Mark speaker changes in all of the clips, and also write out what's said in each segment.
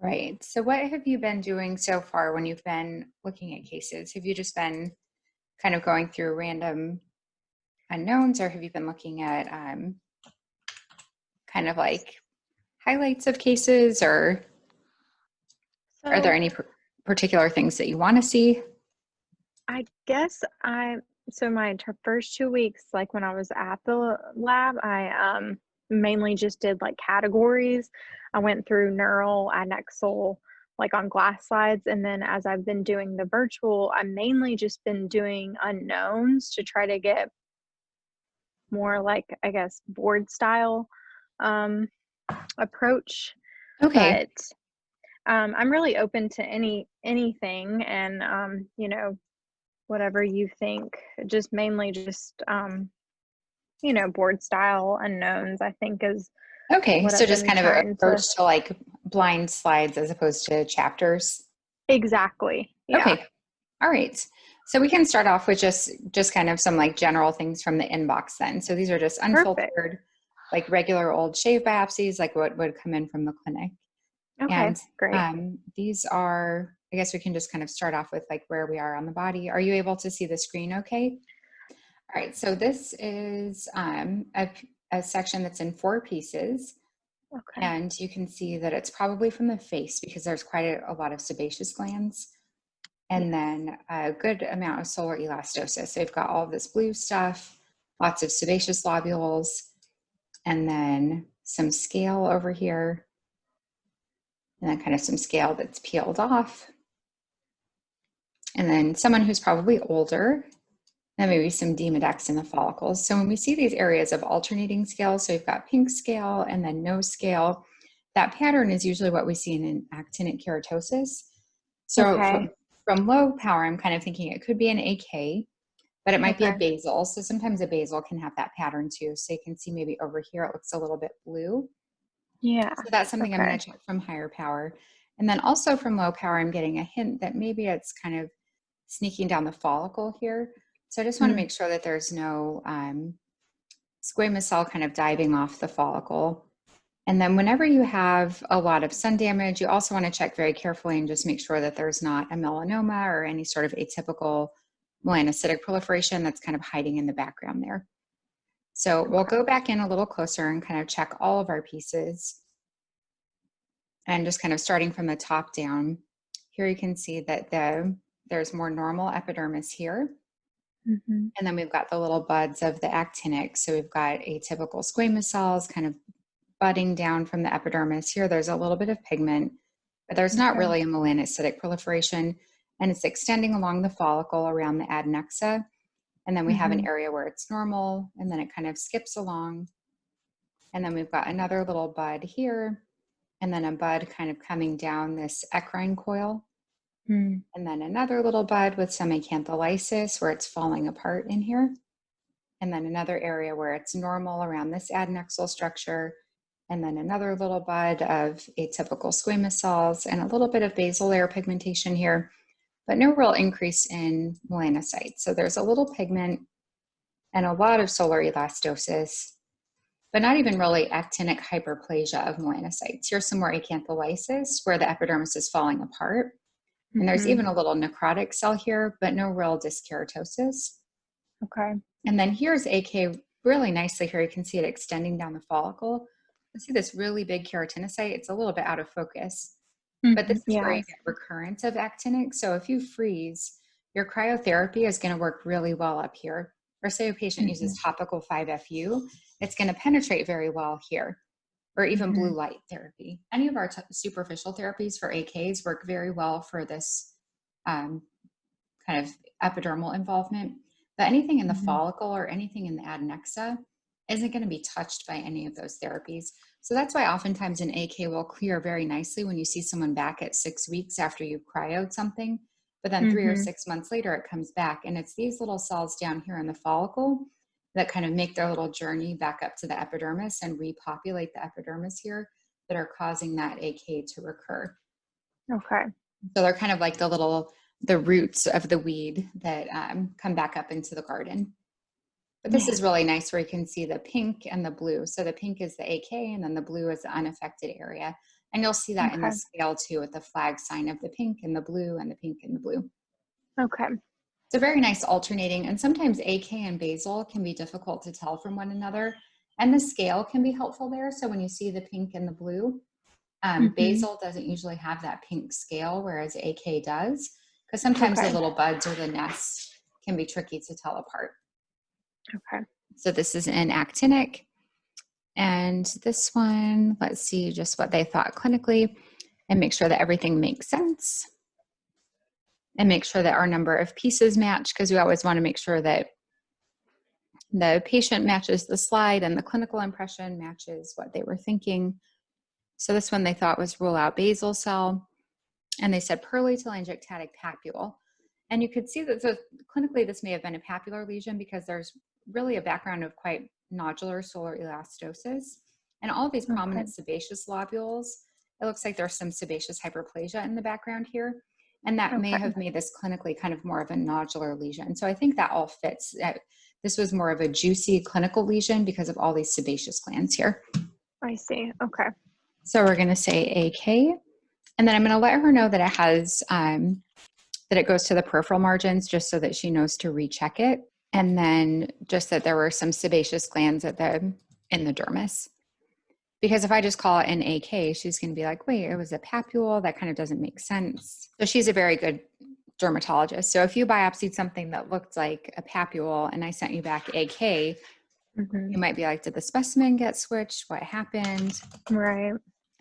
Speaker 1: Right. So what have you been doing so far when you've been looking at cases? Have you just been kind of going through random unknowns, or have you been looking at kind of like highlights of cases, or are there
Speaker 2: So
Speaker 1: any particular things that you want to see?
Speaker 2: I guess so my first 2 weeks, like when I was at the lab, I mainly just did like categories. I went through neural, adnexal, like on glass slides, and then as I've been doing the virtual, I mainly just been doing unknowns to try to get more like I guess board style um approach.
Speaker 1: Okay.
Speaker 2: But I'm really open to anything, and whatever you think, just mainly just, board style unknowns, I think is
Speaker 1: Okay.
Speaker 2: what
Speaker 1: So
Speaker 2: I've
Speaker 1: just
Speaker 2: been
Speaker 1: kind of an
Speaker 2: trying to.
Speaker 1: approach to like blind slides as opposed to chapters.
Speaker 2: Exactly. Yeah.
Speaker 1: Okay. All right. So we can start off with just kind of some like general things from the inbox then. So these are just
Speaker 2: Perfect.
Speaker 1: unfiltered, like regular old shave biopsies, like what would come in from the clinic.
Speaker 2: Okay,
Speaker 1: And
Speaker 2: great.
Speaker 1: these are, I guess we can just kind of start off with like where we are on the body. Are you able to see the screen okay? All right. So this is a section that's in 4 pieces.
Speaker 2: Okay.
Speaker 1: And you can see that it's probably from the face because there's quite a lot of sebaceous glands, and
Speaker 2: Yes.
Speaker 1: then a good amount of solar elastosis. So you've got all of this blue stuff, lots of sebaceous lobules, and then some scale over here, and then kind of some scale that's peeled off. And then someone who's probably older, and maybe some demodex in the follicles. So when we see these areas of alternating scales, so we've got pink scale and then no scale, that pattern is usually what we see in an actinic keratosis. So
Speaker 2: Okay.
Speaker 1: from low power, I'm kind of thinking it could be an AK, but it might be a
Speaker 2: Okay.
Speaker 1: basal. So sometimes a basal can have that pattern too. So you can see maybe over here, it looks a little bit blue.
Speaker 2: Yeah.
Speaker 1: So that's something I'm going
Speaker 2: Okay.
Speaker 1: to check from higher power. And then also from low power, I'm getting a hint that maybe it's kind of sneaking down the follicle here. So I just want to
Speaker 2: Mm.
Speaker 1: make sure that there's no squamous cell kind of diving off the follicle. And then whenever you have a lot of sun damage, you also want to check very carefully and just make sure that there's not a melanoma or any sort of atypical melanocytic proliferation that's kind of hiding in the background there. So we'll
Speaker 2: Okay.
Speaker 1: go back in a little closer and kind of check all of our pieces, and just kind of starting from the top down. Here you can see that there's more normal epidermis here.
Speaker 2: Mhm.
Speaker 1: And then we've got the little buds of the actinic. So we've got atypical squamous cells kind of budding down from the epidermis. Here, there's a little bit of pigment, but there's not
Speaker 2: Okay.
Speaker 1: really a melanocytic proliferation. And it's extending along the follicle around the adnexa. And then we have an
Speaker 2: Mhm.
Speaker 1: area where it's normal, and then it kind of skips along. And then we've got another little bud here, and then a bud kind of coming down this eccrine coil.
Speaker 2: Mm.
Speaker 1: And then another little bud with some acantholysis where it's falling apart in here. And then another area where it's normal around this adnexal structure. And then another little bud of atypical squamous cells and a little bit of basal layer pigmentation here, but no real increase in melanocytes. So there's a little pigment and a lot of solar elastosis, but not even really actinic hyperplasia of melanocytes. Here's some more acantholysis where the epidermis is falling apart. And there's
Speaker 2: Mhm.
Speaker 1: even a little necrotic cell here, but no real dyskeratosis.
Speaker 2: Okay.
Speaker 1: And then here's AK really nicely here. You can see it extending down the follicle. You see this really big keratinocyte. It's a little bit out of focus, but this
Speaker 2: Mhm.
Speaker 1: is where you
Speaker 2: Yes.
Speaker 1: get recurrence of actinic. So if you freeze, your cryotherapy is going to work really well up here. Or say a patient uses
Speaker 2: Mhm.
Speaker 1: topical 5-FU, it's going to penetrate very well here, or even blue
Speaker 2: Mhm.
Speaker 1: light therapy. Any of our superficial therapies for AKs work very well for this um, kind of epidermal involvement. But anything in the
Speaker 2: Mhm.
Speaker 1: follicle or anything in the adnexa isn't going to be touched by any of those therapies. So that's why oftentimes an AK will clear very nicely when you see someone back at 6 weeks after you've cryoed something. But then 3 or 6 months later, it comes back. And it's these little cells down here in the follicle that kind of make their little journey back up to the epidermis and repopulate the epidermis here that are causing that AK to recur.
Speaker 2: Okay.
Speaker 1: So they're kind of like the roots of the weed that come back up into the garden. But this
Speaker 2: Yeah.
Speaker 1: is really nice where you can see the pink and the blue. So the pink is the AK, and then the blue is the unaffected area. And you'll see that in the
Speaker 2: Okay.
Speaker 1: scale too, with the flag sign of the pink and the blue and the pink and the blue.
Speaker 2: Okay.
Speaker 1: It's a very nice alternating, and sometimes AK and basal can be difficult to tell from one another, and the scale can be helpful there. So when you see the pink and the blue,
Speaker 2: Mm-hmm.
Speaker 1: basal doesn't usually have that pink scale, whereas AK does, because sometimes the
Speaker 2: Okay.
Speaker 1: little buds or the nests can be tricky to tell apart.
Speaker 2: Okay.
Speaker 1: So this is an actinic. And this one, let's see just what they thought clinically and make sure that everything makes sense. And make sure that our number of pieces match, because we always want to make sure that the patient matches the slide and the clinical impression matches what they were thinking. So this one they thought was rule out basal cell. And they said pearly telangiectatic papule. And you could see that clinically this may have been a papular lesion because there's really a background of quite nodular solar elastosis. And all of these
Speaker 2: Okay.
Speaker 1: prominent sebaceous lobules, it looks like there's some sebaceous hyperplasia in the background here. And that may
Speaker 2: Okay.
Speaker 1: have made this clinically kind of more of a nodular lesion. So I think that all fits. This was more of a juicy clinical lesion because of all these sebaceous glands here.
Speaker 2: I see. Okay.
Speaker 1: So we're going to say AK. And then I'm going to let her know that it has, that it goes to the peripheral margins just so that she knows to recheck it. And then just that there were some sebaceous glands in the dermis. Because if I just call it an AK, she's going to be like, wait, it was a papule. That kind of doesn't make sense. So she's a very good dermatologist. So if you biopsied something that looked like a papule and I sent you back AK,
Speaker 2: Mm-hmm.
Speaker 1: you might be like, did the specimen get switched? What happened?
Speaker 2: Right.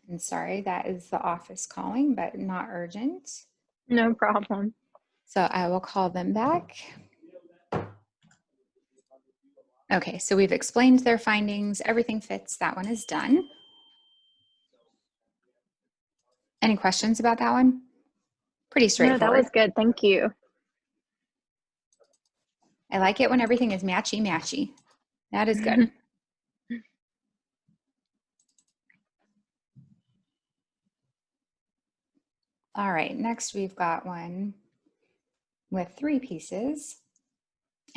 Speaker 1: And sorry, that is the office calling, but not urgent.
Speaker 2: No problem.
Speaker 1: So I will call them back. Okay, so we've explained their findings. Everything fits. That one is done. Any questions about that one? Pretty
Speaker 2: No, that
Speaker 1: straightforward.
Speaker 2: was good. Thank you.
Speaker 1: I like it when everything is matchy-matchy. That is good. All right, next we've got one with 3 pieces.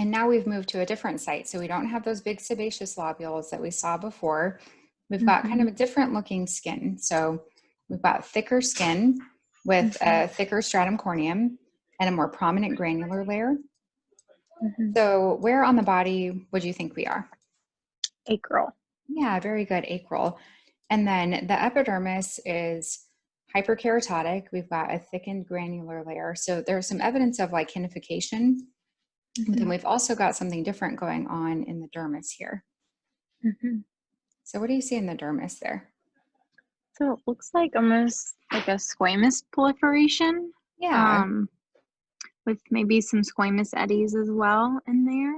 Speaker 1: And now we've moved to a different site. So we don't have those big sebaceous lobules that we saw before. We've got kind of a different looking skin. So we've got thicker skin with a thicker stratum corneum and a more prominent granular layer. So where on the body would you think we are?
Speaker 2: Acral.
Speaker 1: Yeah, very good, acral. And then the epidermis is hyperkeratotic. We've got a thickened granular layer. So there's some evidence of lichenification. But then we've also got something different going on in the dermis here. So what do you see in the dermis there?
Speaker 2: So it looks like almost like a squamous proliferation.
Speaker 1: Yeah,
Speaker 2: With maybe some squamous eddies as well in there,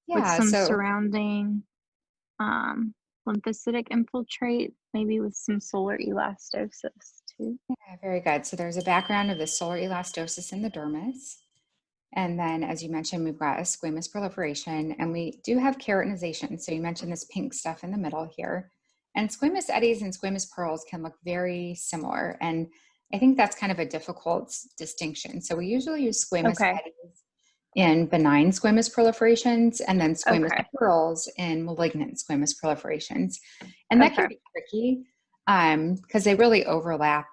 Speaker 2: with
Speaker 1: yeah.
Speaker 2: some
Speaker 1: So
Speaker 2: surrounding lymphocytic infiltrate, maybe with some solar elastosis too.
Speaker 1: yeah, very good. So there's a background of the solar elastosis in the dermis. And then, as you mentioned, we've got a squamous proliferation, and we do have keratinization. So you mentioned this pink stuff in the middle here. And squamous eddies and squamous pearls can look very similar. And I think that's kind of a difficult distinction. So we usually use squamous
Speaker 2: Okay.
Speaker 1: eddies in benign squamous proliferations and then squamous
Speaker 2: Okay.
Speaker 1: pearls in malignant squamous proliferations. And that can
Speaker 2: Okay.
Speaker 1: be tricky because they really overlap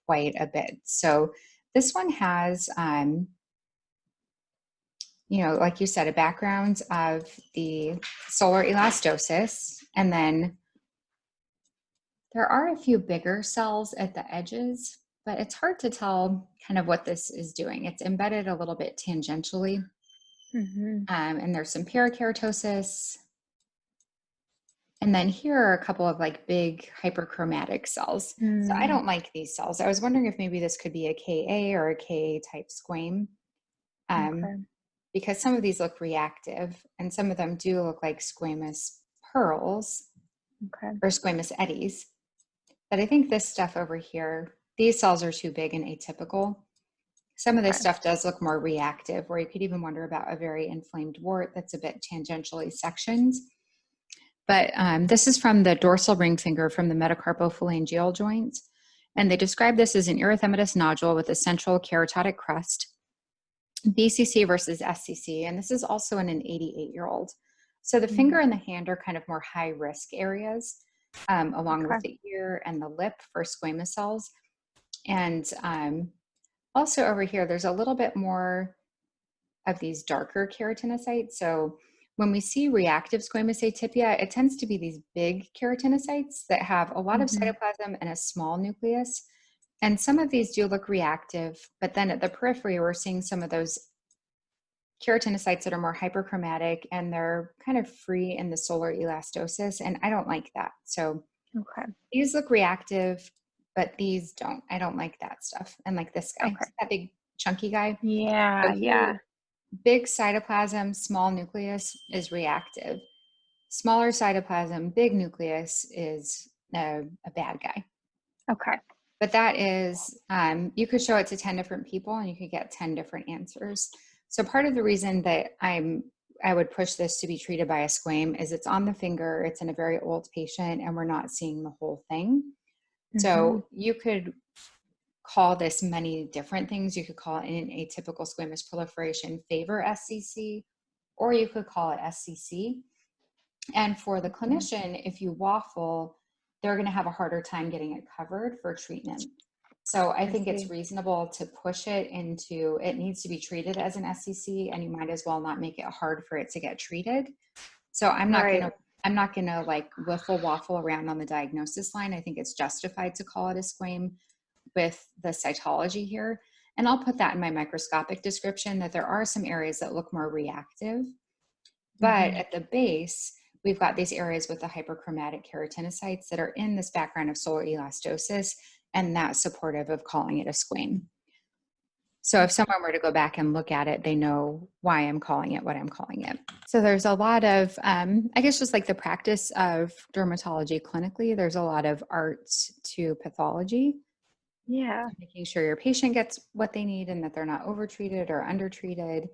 Speaker 1: quite a bit. So this one has, like you said, a background of the solar elastosis. And then there are a few bigger cells at the edges, but it's hard to tell kind of what this is doing. It's embedded a little bit tangentially. And there's some parakeratosis. And then here are a couple of like big hyperchromatic cells. So I don't like these cells. I was wondering if maybe this could be a Ka or a Ka type squame.
Speaker 2: Okay.
Speaker 1: Because some of these look reactive and some of them do look like squamous pearls
Speaker 2: Okay.
Speaker 1: or squamous eddies. But I think this stuff over here, these cells are too big and atypical. Some of this
Speaker 2: Okay.
Speaker 1: stuff does look more reactive, where you could even wonder about a very inflamed wart that's a bit tangentially sectioned. But this is from the dorsal ring finger from the metacarpophalangeal joint. And they describe this as an erythematous nodule with a central keratotic crust, BCC versus SCC. And this is also in an 88-year-old. So the finger and the hand are kind of more high risk areas. along with
Speaker 2: Okay.
Speaker 1: the ear and the lip for squamous cells. And also over here, there's a little bit more of these darker keratinocytes. So when we see reactive squamous atypia, it tends to be these big keratinocytes that have a lot of
Speaker 2: Mm-hmm.
Speaker 1: cytoplasm and a small nucleus. And some of these do look reactive, but then at the periphery, we're seeing some of those keratinocytes that are more hyperchromatic and they're kind of free in the solar elastosis. And I don't like that. So
Speaker 2: Okay.
Speaker 1: these look reactive, but these don't. I don't like that stuff. And like this guy,
Speaker 2: Okay.
Speaker 1: see that big chunky guy. So
Speaker 2: Yeah.
Speaker 1: he,
Speaker 2: Yeah.
Speaker 1: big cytoplasm, small nucleus is reactive. Smaller cytoplasm, big nucleus is a bad guy.
Speaker 2: Okay.
Speaker 1: But that is, you could show it to 10 different people and you could get 10 different answers. So part of the reason that I would push this to be treated by a squame is it's on the finger, it's in a very old patient, and we're not seeing the whole thing.
Speaker 2: Mm-hmm.
Speaker 1: So you could call this many different things. You could call it an atypical squamous proliferation favor SCC, or you could call it SCC. And for the
Speaker 2: Mm-hmm.
Speaker 1: clinician, if you waffle, they're going to have a harder time getting it covered for treatment. So I
Speaker 2: I
Speaker 1: think it's
Speaker 2: see.
Speaker 1: reasonable to push it into, it needs to be treated as an SCC, and you might as well not make it hard for it to get treated. So
Speaker 2: Right.
Speaker 1: I'm not gonna like wiffle waffle around on the diagnosis line. I think it's justified to call it a squame with the cytology here. And I'll put that in my microscopic description that there are some areas that look more reactive, but
Speaker 2: Mm-hmm.
Speaker 1: at the base, we've got these areas with the hyperchromatic keratinocytes that are in this background of solar elastosis, and that's supportive of calling it a squame. So if
Speaker 2: Okay.
Speaker 1: someone were to go back and look at it, they know why I'm calling it what I'm calling it. So there's a lot of, I guess, just like the practice of dermatology clinically, there's a lot of art to pathology,
Speaker 2: Yeah.
Speaker 1: making sure your patient gets what they need and that they're not overtreated or undertreated,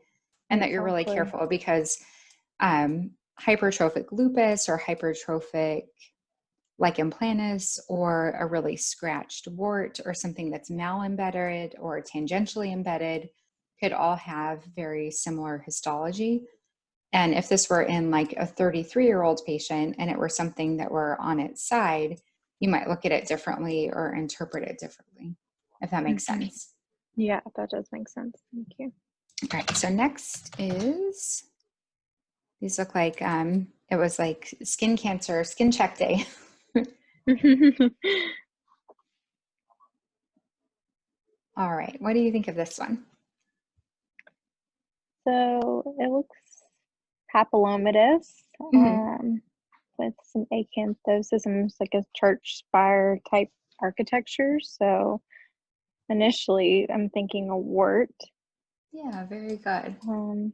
Speaker 1: and that you're really
Speaker 2: Exactly.
Speaker 1: careful because hypertrophic lupus or hypertrophic lichen planus or a really scratched wart or something that's mal-embedded or tangentially embedded could all have very similar histology. And if this were in like a 33-year-old patient and it were something that were on its side, you might look at it differently or interpret it differently, if that makes
Speaker 2: Mm-hmm.
Speaker 1: sense.
Speaker 2: Yeah, that does make sense. Thank you.
Speaker 1: All right, so next is, these look like, it was like skin cancer, skin check day. All right, what do you think of this one?
Speaker 2: So it looks papillomatous,
Speaker 1: Mhm.
Speaker 2: with some acanthosis and almost like a church spire type architecture. So initially, I'm thinking a wart.
Speaker 1: Yeah, very good.
Speaker 2: Um,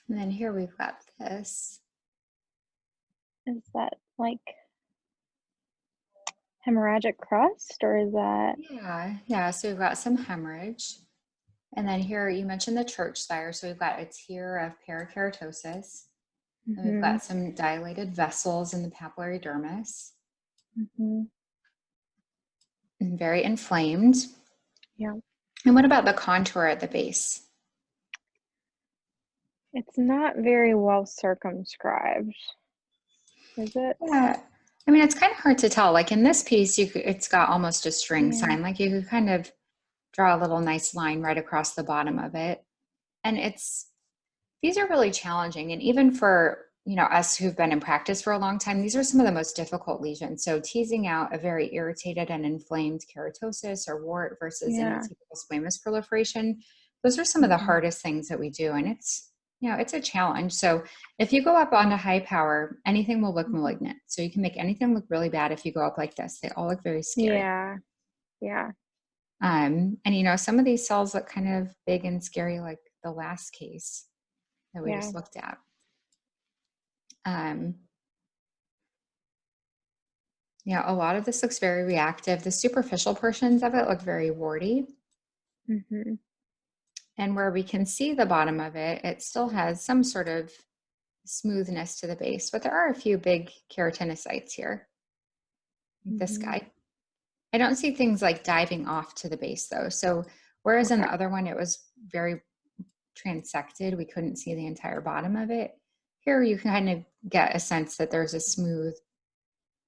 Speaker 1: And then here we've got this.
Speaker 2: is that like hemorrhagic crust or is that?
Speaker 1: Yeah. So we've got some hemorrhage. And then here you mentioned the church spire. So we've got a tier of perikeratosis. And we've
Speaker 2: Mm-hmm,
Speaker 1: got some dilated vessels in the papillary dermis
Speaker 2: mm-hmm,
Speaker 1: and very inflamed.
Speaker 2: yeah.
Speaker 1: And what about the contour at the base?
Speaker 2: It's not very well circumscribed, is it?
Speaker 1: Yeah. I mean, it's kind of hard to tell. Like in this piece, it's got almost a string
Speaker 2: Yeah,
Speaker 1: sign. Like you could kind of draw a little nice line right across the bottom of it. And these are really challenging. And even for, us who've been in practice for a long time, these are some of the most difficult lesions. So teasing out a very irritated and inflamed keratosis or wart versus an
Speaker 2: yeah.
Speaker 1: atypical squamous proliferation, those are some of the
Speaker 2: Mm-hmm,
Speaker 1: hardest things that we do. And it's a challenge. So if you go up onto high power, anything will look
Speaker 2: mm-hmm.
Speaker 1: malignant. So you can make anything look really bad if you go up like this. They all look very scary.
Speaker 2: Yeah, yeah,
Speaker 1: And some of these cells look kind of big and scary, like the last case that we
Speaker 2: yeah.
Speaker 1: just looked at. Um, Yeah, a lot of this looks very reactive. The superficial portions of it look very warty.
Speaker 2: Mm-hmm.
Speaker 1: And where we can see the bottom of it, it still has some sort of smoothness to the base, but there are a few big keratinocytes here, like this
Speaker 2: Mm-hmm.
Speaker 1: guy. I don't see things like diving off to the base though. So whereas in
Speaker 2: Okay.
Speaker 1: the other one, it was very transected, we couldn't see the entire bottom of it. Here you can kind of get a sense that there's a smooth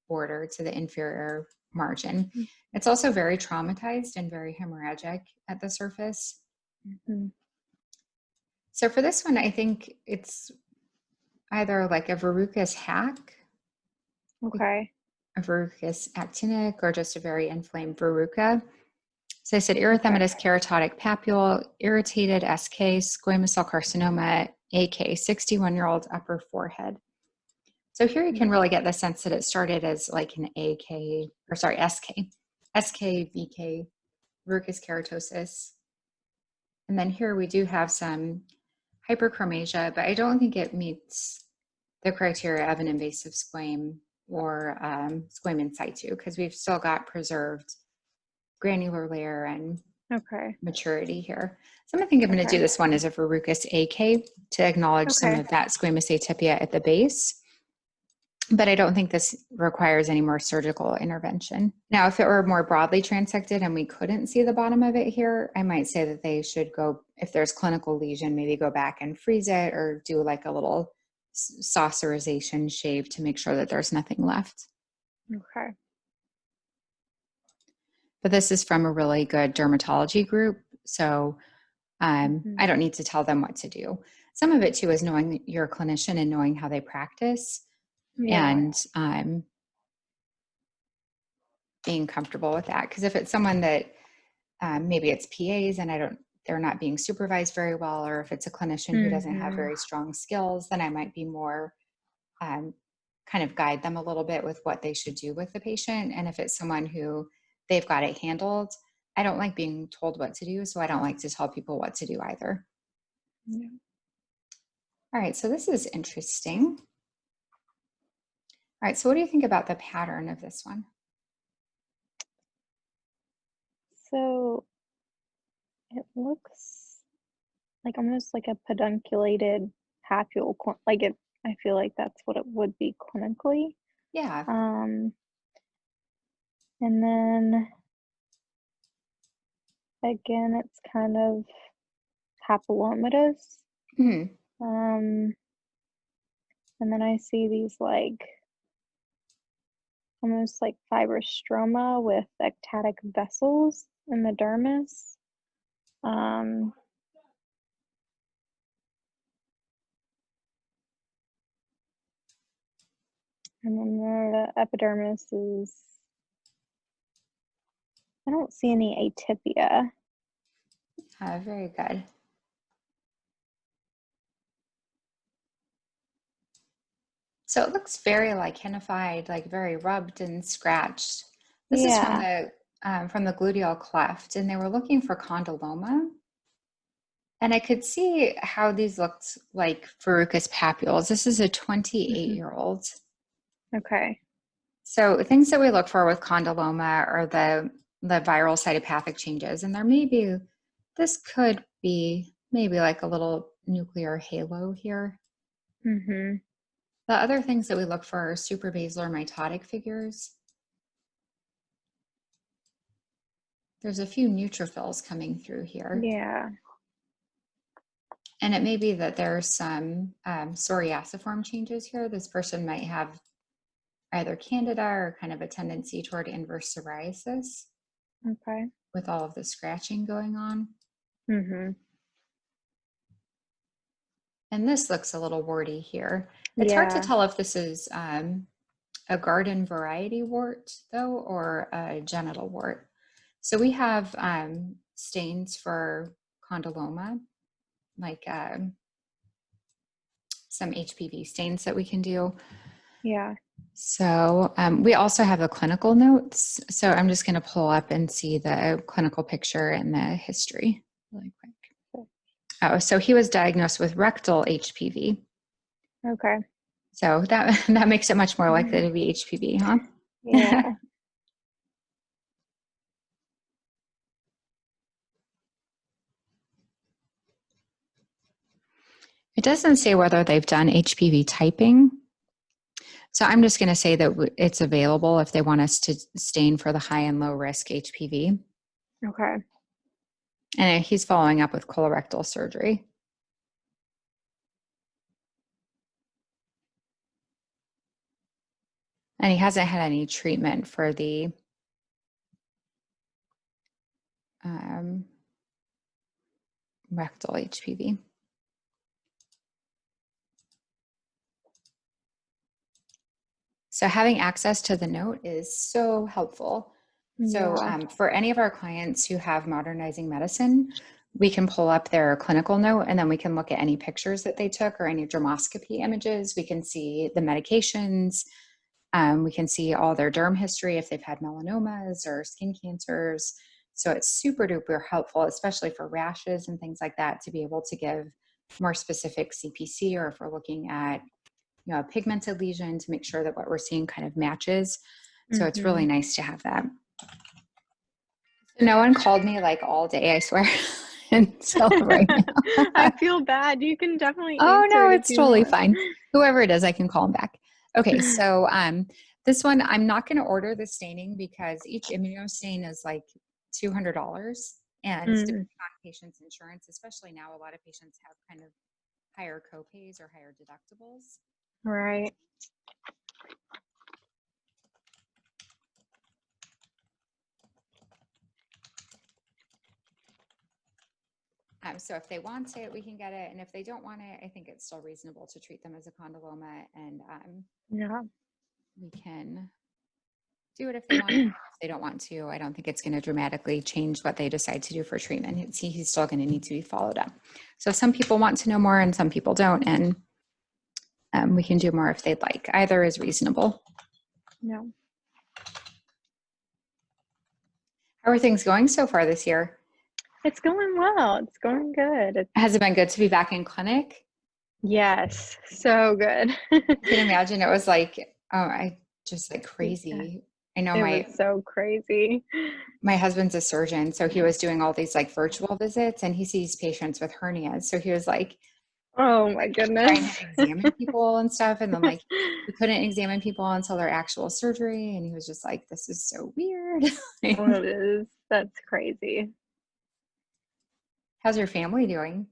Speaker 1: border to the inferior margin. It's also very traumatized and very hemorrhagic at the surface.
Speaker 2: Mm-hmm.
Speaker 1: So for this one, I think it's either like a verrucous hack,
Speaker 2: Okay.
Speaker 1: a verrucous actinic, or just a very inflamed verruca. So I said
Speaker 2: Okay.
Speaker 1: erythematous keratotic papule, irritated SK, squamous cell carcinoma, AK, 61-year-old upper forehead. So here you can
Speaker 2: Yeah.
Speaker 1: really get the sense that it started as like an AK, or sorry, SK, VK, verrucous keratosis. And then here we do have some hyperchromasia, but I don't think it meets the criteria of an invasive squame or squame in situ, because we've still got preserved granular layer and
Speaker 2: Okay.
Speaker 1: maturity here. So I think I'm going to do
Speaker 2: Okay.
Speaker 1: this one as a verrucous AK to acknowledge some
Speaker 2: Okay.
Speaker 1: of that squamous atypia at the base. But I don't think this requires any more surgical intervention. Now, if it were more broadly transected and we couldn't see the bottom of it here, I might say that they should go, if there's clinical lesion, maybe go back and freeze it or do like a little saucerization shave to make sure that there's nothing left.
Speaker 2: Okay.
Speaker 1: But this is from a really good dermatology group. So
Speaker 2: Mm-hmm.
Speaker 1: I don't need to tell them what to do. Some of it too is knowing your clinician and knowing how they practice
Speaker 2: Yeah.
Speaker 1: and being comfortable with that. Because if it's someone that maybe it's PAs and they're not being supervised very well, or if it's a clinician who doesn't have
Speaker 2: Mm-hmm.
Speaker 1: very strong skills, then I might be more kind of guide them a little bit with what they should do with the patient. And if it's someone who they've got it handled, I don't like being told what to do, so I don't like to tell people what to do either.
Speaker 2: Yeah.
Speaker 1: All right, so this is interesting. All right, so what do you think about the pattern of this one?
Speaker 2: So it looks like almost like a pedunculated papule, like it. I feel like that's what it would be clinically.
Speaker 1: Yeah.
Speaker 2: Um, and then again, it's kind of papillomatous.
Speaker 1: Mhm.
Speaker 2: Um, and then I see these like almost like fibrous stroma with ectatic vessels in the dermis. Um, and then the epidermis is, I don't see any atypia.
Speaker 1: Very good. So it looks very lichenified, like very rubbed and scratched. This is
Speaker 2: Yeah.
Speaker 1: from the gluteal cleft, and they were looking for condyloma. And I could see how these looked like verrucous papules. This is a 28-year-old.
Speaker 2: Okay.
Speaker 1: So things that we look for with condyloma are the viral cytopathic changes, and there may be, this could be maybe like a little nuclear halo here.
Speaker 2: Mm-hmm.
Speaker 1: The other things that we look for are suprabasilar mitotic figures. There's a few neutrophils coming through here.
Speaker 2: Yeah.
Speaker 1: And it may be that there's some psoriasiform changes here. This person might have either candida or kind of a tendency toward inverse psoriasis
Speaker 2: Okay.
Speaker 1: with all of the scratching going on.
Speaker 2: Mm-hmm.
Speaker 1: And this looks a little warty here. It's hard to
Speaker 2: Yeah.
Speaker 1: tell if this is a garden variety wart, though, or a genital wart. So we have stains for condyloma, like some HPV stains that we can do.
Speaker 2: Yeah.
Speaker 1: So we also have the clinical notes. So I'm just going to pull up and see the clinical picture and the history really quick. Oh, so he was diagnosed with rectal HPV.
Speaker 2: Okay.
Speaker 1: So that makes it much more likely
Speaker 2: Mhm.
Speaker 1: to be HPV, huh?
Speaker 2: Yeah.
Speaker 1: It doesn't say whether they've done HPV typing. So I'm just going to say that it's available if they want us to stain for the high and low risk HPV.
Speaker 2: Okay.
Speaker 1: And he's following up with colorectal surgery. And he hasn't had any treatment for the rectal HPV. So having access to the note is so helpful. So
Speaker 2: Yeah.
Speaker 1: for any of our clients who have modernizing medicine, we can pull up their clinical note and then we can look at any pictures that they took or any dermoscopy images. We can see the medications. We can see all their derm history if they've had melanomas or skin cancers. So it's super duper helpful, especially for rashes and things like that, to be able to give more specific CPC, or if we're looking at a pigmented lesion, to make sure that what we're seeing kind of matches. So it's really nice to have that. No one called me like all day, I swear, until right now.
Speaker 2: I feel bad. You can definitely
Speaker 1: Oh
Speaker 2: answer
Speaker 1: no,
Speaker 2: it if
Speaker 1: it's
Speaker 2: you
Speaker 1: totally
Speaker 2: want.
Speaker 1: fine. Whoever it is, I can call them back. Okay, so this one, I'm not going to order the staining because each immunostain is like $200, and depending on patients' insurance, especially now, a lot of patients have kind of higher copays or higher deductibles.
Speaker 2: Right.
Speaker 1: So if they want it, we can get it. And if they don't want it, I think it's still reasonable to treat them as a condyloma. And
Speaker 2: Yeah.
Speaker 1: we can do it if they want. If they don't want to, I don't think it's going to dramatically change what they decide to do for treatment. He's still going to need to be followed up. So some people want to know more and some people don't. And we can do more if they'd like. Either is reasonable.
Speaker 2: No.
Speaker 1: How are things going so far this year?
Speaker 2: It's going well. It's going good.
Speaker 1: Has it been good to be back in clinic?
Speaker 2: Yes, so good.
Speaker 1: I can imagine it was like, oh, I just like
Speaker 2: Yeah,
Speaker 1: crazy. I know
Speaker 2: it was so crazy.
Speaker 1: my husband's a surgeon, so he was doing all these like virtual visits, and he sees patients with hernias. So he was like
Speaker 2: Oh my
Speaker 1: trying to
Speaker 2: goodness.
Speaker 1: examine people and stuff, and then like he couldn't examine people until their actual surgery, and he was just like, "This is so weird."
Speaker 2: Well, it is. That's crazy.
Speaker 1: How's your family doing?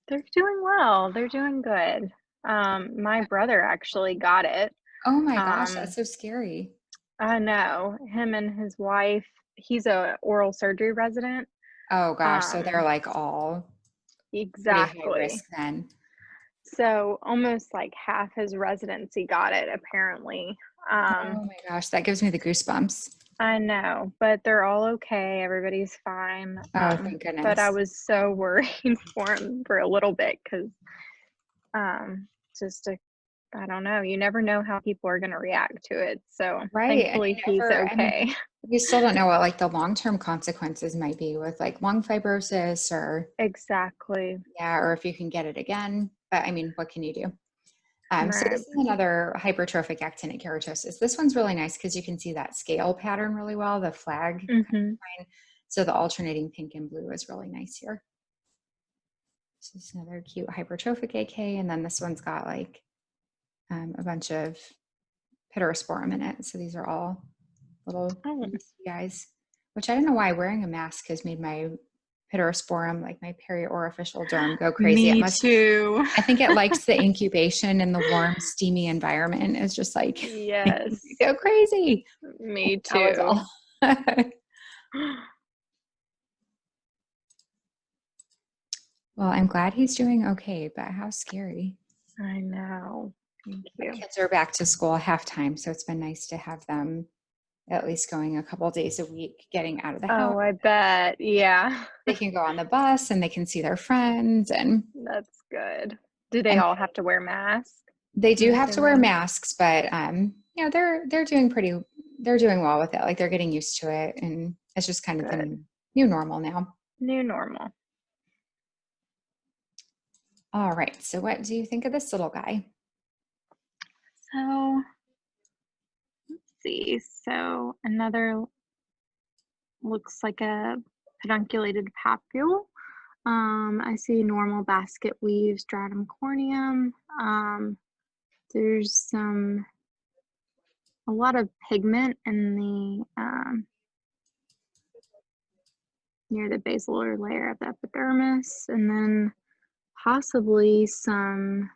Speaker 2: They're doing well. They're doing good. My brother actually got it.
Speaker 1: Oh my gosh, that's
Speaker 2: Um,
Speaker 1: so scary.
Speaker 2: I know him and his wife. He's a oral surgery resident.
Speaker 1: Oh gosh, so they're
Speaker 2: Um,
Speaker 1: like all pretty high risk
Speaker 2: exactly.
Speaker 1: then.
Speaker 2: So almost like half his residency got it, apparently.
Speaker 1: Oh my gosh, that gives me the goosebumps.
Speaker 2: I know, but they're all okay. Everybody's fine.
Speaker 1: Oh, thank
Speaker 2: But I
Speaker 1: goodness.
Speaker 2: was so worried for him for a little bit because um, just to, I don't know. You never know how people are going to react to it. So
Speaker 1: Right. And
Speaker 2: thankfully,
Speaker 1: you
Speaker 2: he's
Speaker 1: never, I mean,
Speaker 2: okay.
Speaker 1: you still don't know what like the long-term consequences might be with like lung fibrosis, or
Speaker 2: Exactly.
Speaker 1: yeah, or if you can get it again. But I mean, what can you do? So this
Speaker 2: Right.
Speaker 1: is another hypertrophic actinic keratosis. This one's really nice because you can see that scale pattern really well, the flag kind
Speaker 2: Mm-hmm.
Speaker 1: of line. So the alternating pink and blue is really nice here. So this is another cute hypertrophic AK. And then this one's got like a bunch of pityrosporum in it. So these are all little
Speaker 2: Oh,
Speaker 1: yeasty guys, which I don't know why wearing a mask has made my pityrosporum, like my periorificial derm, go crazy. It
Speaker 2: me
Speaker 1: must,
Speaker 2: too.
Speaker 1: I think it likes the incubation and the warm, steamy environment. It's just like
Speaker 2: Yes,
Speaker 1: go crazy.
Speaker 2: me
Speaker 1: That was
Speaker 2: too.
Speaker 1: all. Well, I'm glad he's doing okay, but how scary.
Speaker 2: I know. Thank
Speaker 1: My
Speaker 2: you.
Speaker 1: kids are back to school half time, so it's been nice to have them at least going a couple days a week, getting out of the house.
Speaker 2: Oh, I bet. Yeah.
Speaker 1: They can go on the bus and they can see their friends,
Speaker 2: That's good. Do they
Speaker 1: and
Speaker 2: all have to wear masks?
Speaker 1: they
Speaker 2: I'm
Speaker 1: do have to wear
Speaker 2: assuming.
Speaker 1: masks, but they're doing they're doing well with it. Like they're getting used to it, and it's just kind of the
Speaker 2: Good.
Speaker 1: new normal now.
Speaker 2: New normal.
Speaker 1: All right. So what do you think of this little guy?
Speaker 2: So see. So another looks like a pedunculated papule. I see normal basket weave stratum corneum. There's a lot of pigment in the near the basilar layer of the epidermis, and then possibly some,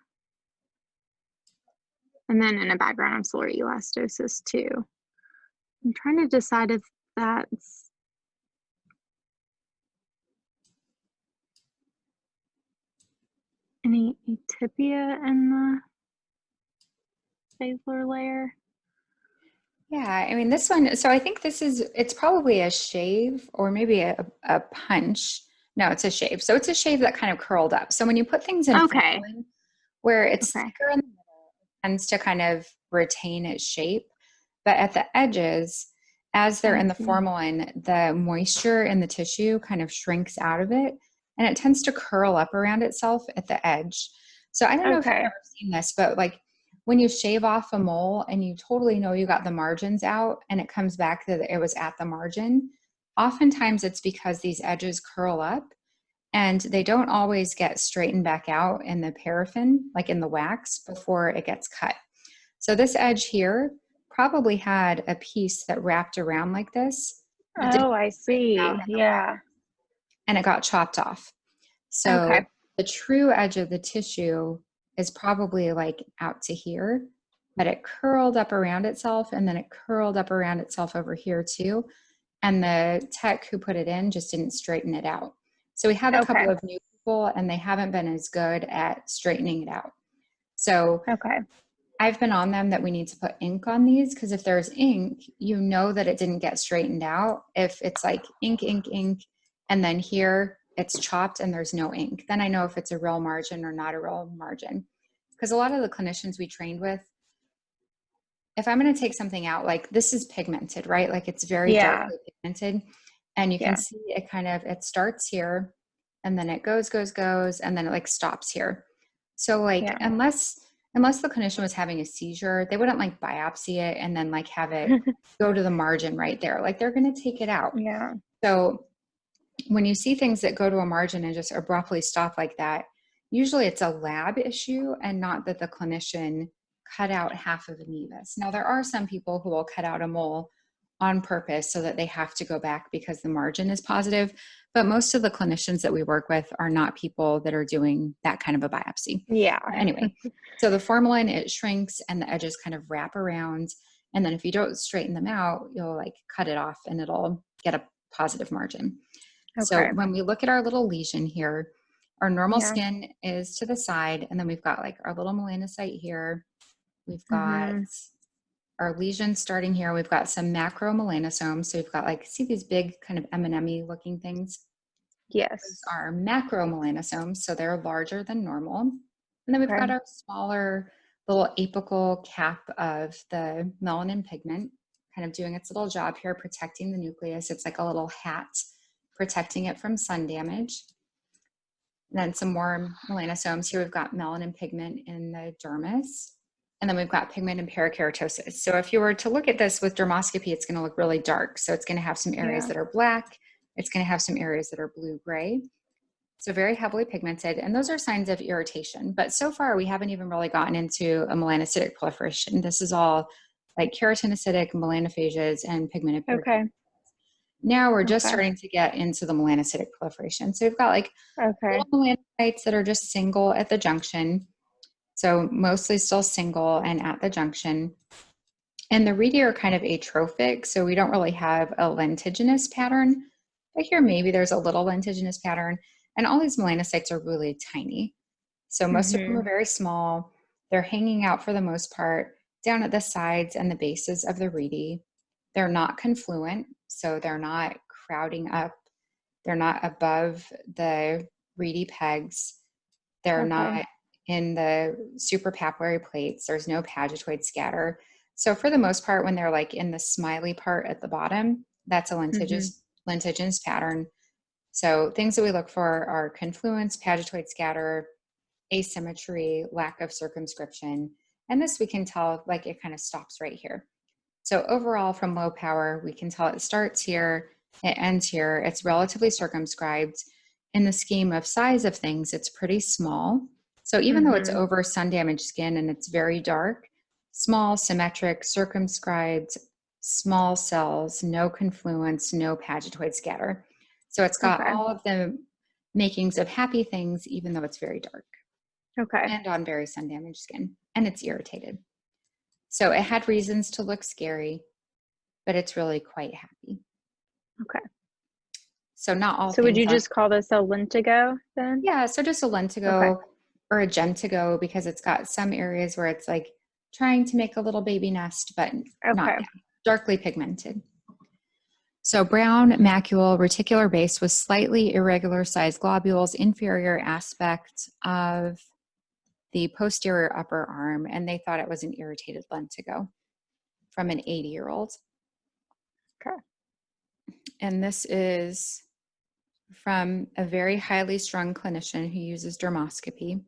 Speaker 2: and then in the background of solar elastosis too. I'm trying to decide if that's any atypia in the basilar layer.
Speaker 1: Yeah, I mean, this one, so I think it's probably a shave or maybe a punch. No, it's a shave. So it's a shave that kind of curled up. So when you put things in
Speaker 2: Okay,
Speaker 1: formalin, where it's
Speaker 2: okay,
Speaker 1: thicker in the middle, it tends to kind of retain its shape. But at the edges, as they're
Speaker 2: I
Speaker 1: in the
Speaker 2: see.
Speaker 1: formalin, the moisture in the tissue kind of shrinks out of it and it tends to curl up around itself at the edge. So I don't know if you've
Speaker 2: Okay,
Speaker 1: ever seen this, but like when you shave off a mole and you totally know you got the margins out and it comes back that it was at the margin, oftentimes it's because these edges curl up and they don't always get straightened back out in the paraffin, like in the wax, before it gets cut. So this edge here probably had a piece that wrapped around like this that didn't
Speaker 2: oh, I
Speaker 1: straighten out
Speaker 2: see.
Speaker 1: in the wax,
Speaker 2: Yeah.
Speaker 1: and it got chopped off. So
Speaker 2: Okay,
Speaker 1: the true edge of the tissue is probably like out to here, but it curled up around itself and then it curled up around itself over here too. And the tech who put it in just didn't straighten it out. So we had a
Speaker 2: okay,
Speaker 1: couple of new people and they haven't been as good at straightening it out. So
Speaker 2: okay.
Speaker 1: I've been on them that we need to put ink on these because if there's ink, you know that it didn't get straightened out. If it's like ink, ink, ink, and then here it's chopped and there's no ink, then I know if it's a real margin or not a real margin. Because a lot of the clinicians we trained with, if I'm going to take something out, like this is pigmented, right? Like it's very
Speaker 2: Yeah,
Speaker 1: darkly pigmented. And you can
Speaker 2: yeah,
Speaker 1: see it kind of, it starts here and then it goes, goes, goes, and then it like stops here. So like,
Speaker 2: yeah.
Speaker 1: unless the clinician was having a seizure, they wouldn't like biopsy it and then like have it go to the margin right there. Like they're going to take it out.
Speaker 2: Yeah.
Speaker 1: So when you see things that go to a margin and just abruptly stop like that, usually it's a lab issue and not that the clinician cut out half of a nevus. Now, there are some people who will cut out a mole on purpose so that they have to go back because the margin is positive. But most of the clinicians that we work with are not people that are doing that kind of a biopsy.
Speaker 2: Yeah.
Speaker 1: Anyway, so the formalin, it shrinks and the edges kind of wrap around. And then if you don't straighten them out, you'll like cut it off and it'll get a positive margin. So
Speaker 2: Okay.
Speaker 1: when we look at our little lesion here, our normal
Speaker 2: Yeah.
Speaker 1: skin is to the side, and then we've got like our little melanocyte here. We've got
Speaker 2: Mhm.
Speaker 1: our lesion starting here. We've got some macromelanosomes. So we've got like, see these big kind of M&M-y looking things? Those
Speaker 2: Yes.
Speaker 1: are macromelanosomes, so they're larger than normal. And then we've got
Speaker 2: Okay.
Speaker 1: our smaller little apical cap of the melanin pigment, kind of doing its little job here, protecting the nucleus. It's like a little hat protecting it from sun damage. And then some more melanosomes. Here we've got melanin pigment in the dermis. And then we've got pigment and parakeratosis. So if you were to look at this with dermoscopy, it's going to look really dark. So it's going to have some areas
Speaker 2: Yeah.
Speaker 1: that are black. It's going to have some areas that are blue-gray. So very heavily pigmented. And those are signs of irritation. But so far, we haven't even really gotten into a melanocytic proliferation. This is all like keratinocytic melanophages and pigmented parakeratosis.
Speaker 2: Okay.
Speaker 1: Now we're just
Speaker 2: Okay.
Speaker 1: starting to get into the melanocytic proliferation. So we've got like
Speaker 2: Okay.
Speaker 1: little melanocytes that are just single at the junction. So mostly still single and at the junction. And the redi are kind of atrophic, so we don't really have a lentiginous pattern. But here maybe there's a little lentiginous pattern. And all these melanocytes are really tiny. So most of them are
Speaker 2: Mhm.
Speaker 1: very small. They're hanging out for the most part down at the sides and the bases of the redi. They're not confluent, so they're not crowding up. They're not above the redi pegs. They're
Speaker 2: Okay.
Speaker 1: not in the suprapapillary plates. There's no pagetoid scatter. So for the most part, when they're like in the smiley part at the bottom, that's a
Speaker 2: Mhm.
Speaker 1: lentiginous pattern. So things that we look for are confluence, pagetoid scatter, asymmetry, lack of circumscription. And this we can tell like it kind of stops right here. So overall, from low power, we can tell it starts here, it ends here. It's relatively circumscribed. In the scheme of size of things, it's pretty small. So even though it's
Speaker 2: Mm-hmm.
Speaker 1: over sun damaged skin and it's very dark, small, symmetric, circumscribed, small cells, no confluence, no pagetoid scatter. So it's got
Speaker 2: Okay.
Speaker 1: all of the makings of happy things, even though it's very dark
Speaker 2: Okay.
Speaker 1: and on very sun damaged skin, and it's irritated. So it had reasons to look scary, but it's really quite happy.
Speaker 2: Okay.
Speaker 1: So not all
Speaker 2: So would
Speaker 1: things
Speaker 2: you
Speaker 1: are,
Speaker 2: just call this a lentigo then?
Speaker 1: yeah, so just a
Speaker 2: Okay.
Speaker 1: lentigo or a gentigo, because it's got some areas where it's like trying to make a little baby nest, but not
Speaker 2: Okay.
Speaker 1: that, darkly pigmented. So brown macule reticular base with slightly irregular sized globules, inferior aspect of the posterior upper arm, and they thought it was an irritated lentigo from an 80-year-old.
Speaker 2: Okay.
Speaker 1: And this is from a very highly strung clinician who uses dermoscopy.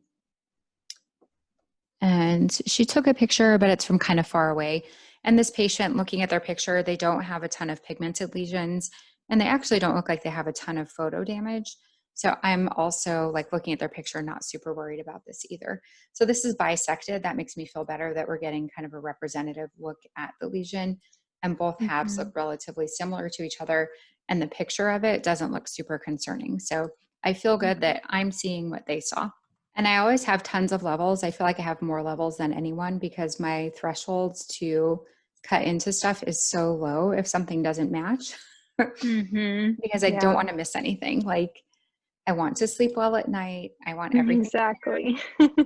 Speaker 1: And she took a picture, but it's from kind of far away. And this patient, looking at their picture, they don't have a ton of pigmented lesions, and they actually don't look like they have a ton of photo damage. So I'm also, like, looking at their picture, not super worried about this either. So this is bisected. That makes me feel better that we're getting kind of a representative look at the lesion. And both halves
Speaker 2: Mm-hmm.
Speaker 1: look relatively similar to each other. And the picture of it doesn't look super concerning. So I feel good that I'm seeing what they saw. And I always have tons of levels. I feel like I have more levels than anyone because my thresholds to cut into stuff is so low if something doesn't match.
Speaker 2: Mm-hmm.
Speaker 1: Because I don't
Speaker 2: Yeah.
Speaker 1: want to miss anything. Like, I want to sleep well at night. I want everything.
Speaker 2: Exactly.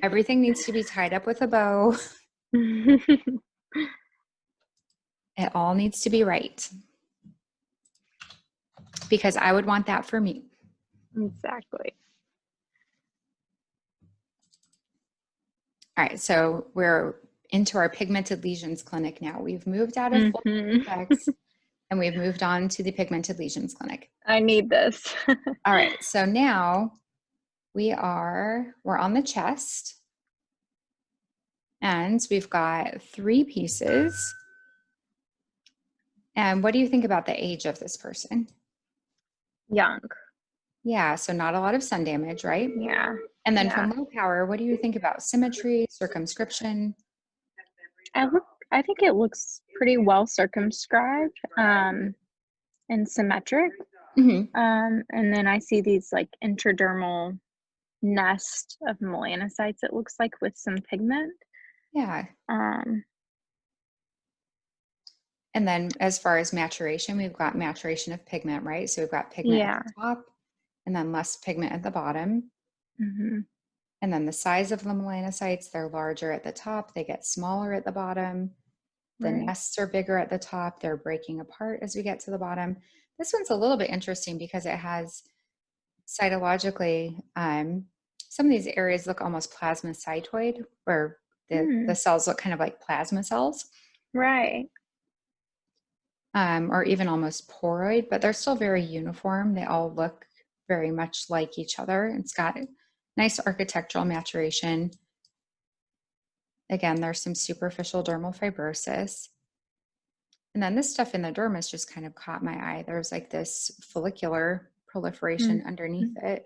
Speaker 1: Everything needs to be tied up with a bow. It all needs to be right because I would want that for me.
Speaker 2: Exactly.
Speaker 1: All right, so we're into our pigmented lesions clinic now. We've moved out of full
Speaker 2: Mm-hmm.
Speaker 1: defects and we've moved on to the pigmented lesions clinic.
Speaker 2: I need this.
Speaker 1: All right, so now we're on the chest and we've got 3 pieces. And what do you think about the age of this person?
Speaker 2: Young.
Speaker 1: Yeah, so not a lot of sun damage, right?
Speaker 2: Yeah.
Speaker 1: And then
Speaker 2: Yeah.
Speaker 1: from low power, what do you think about symmetry, circumscription?
Speaker 2: I think it looks pretty well circumscribed, and symmetric.
Speaker 1: Mm-hmm.
Speaker 2: And then I see these like intradermal nest of melanocytes, it looks like, with some pigment.
Speaker 1: Yeah.
Speaker 2: Um,
Speaker 1: And then as far as maturation, we've got maturation of pigment, right? So we've got pigment at
Speaker 2: yeah.
Speaker 1: the top and then less pigment at the bottom.
Speaker 2: Mm-hmm.
Speaker 1: And then the size of the melanocytes, they're larger at the top, they get smaller at the bottom. The
Speaker 2: Right.
Speaker 1: nests are bigger at the top, they're breaking apart as we get to the bottom. This one's a little bit interesting because it has cytologically, some of these areas look almost plasmacytoid, where the
Speaker 2: Mm,
Speaker 1: cells look kind of like plasma cells,
Speaker 2: right.
Speaker 1: or even almost poroid, but they're still very uniform. They all look very much like each other. It's got nice architectural maturation. Again, there's some superficial dermal fibrosis. And then this stuff in the dermis just kind of caught my eye. There's like this follicular proliferation
Speaker 2: Mm-hmm.
Speaker 1: underneath it.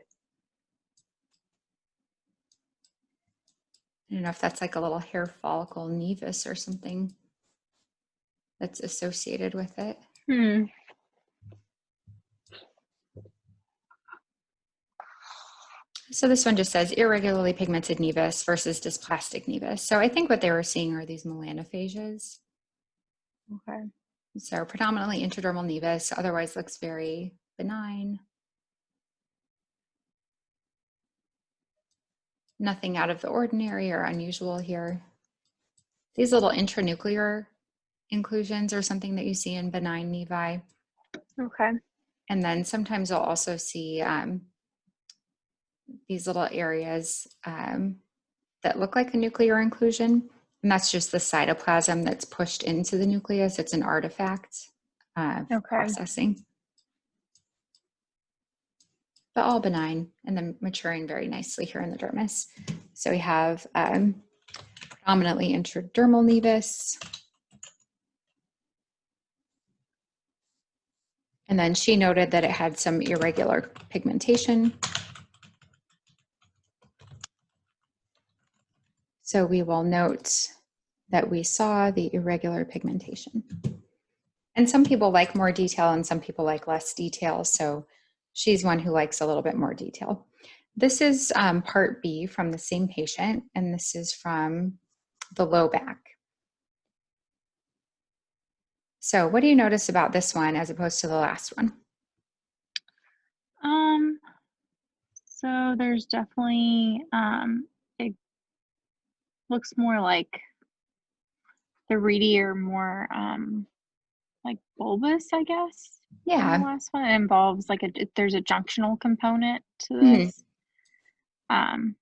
Speaker 1: I don't know if that's like a little hair follicle nevus or something that's associated with it.
Speaker 2: Hmm.
Speaker 1: So this one just says irregularly pigmented nevus versus dysplastic nevus. So I think what they were seeing are these melanophages.
Speaker 2: Okay.
Speaker 1: So predominantly intradermal nevus, otherwise looks very benign. Nothing out of the ordinary or unusual here. These little intranuclear inclusions are something that you see in benign nevi.
Speaker 2: Okay.
Speaker 1: And then sometimes you'll also see these little areas that look like a nuclear inclusion. And that's just the cytoplasm that's pushed into the nucleus. It's an artifact
Speaker 2: Okay.
Speaker 1: processing. But all benign and then maturing very nicely here in the dermis. So we have predominantly intradermal nevus. And then she noted that it had some irregular pigmentation. So we will note that we saw the irregular pigmentation. And some people like more detail and some people like less detail. So she's one who likes a little bit more detail. This is part B from the same patient, and this is from the low back. So what do you notice about this one as opposed to the last one?
Speaker 2: So there's definitely, it looks more like the reedy or more, like bulbous, I guess.
Speaker 1: Yeah.
Speaker 2: The last one, it involves like there's a junctional component to
Speaker 1: Mm-hmm.
Speaker 2: this. Um,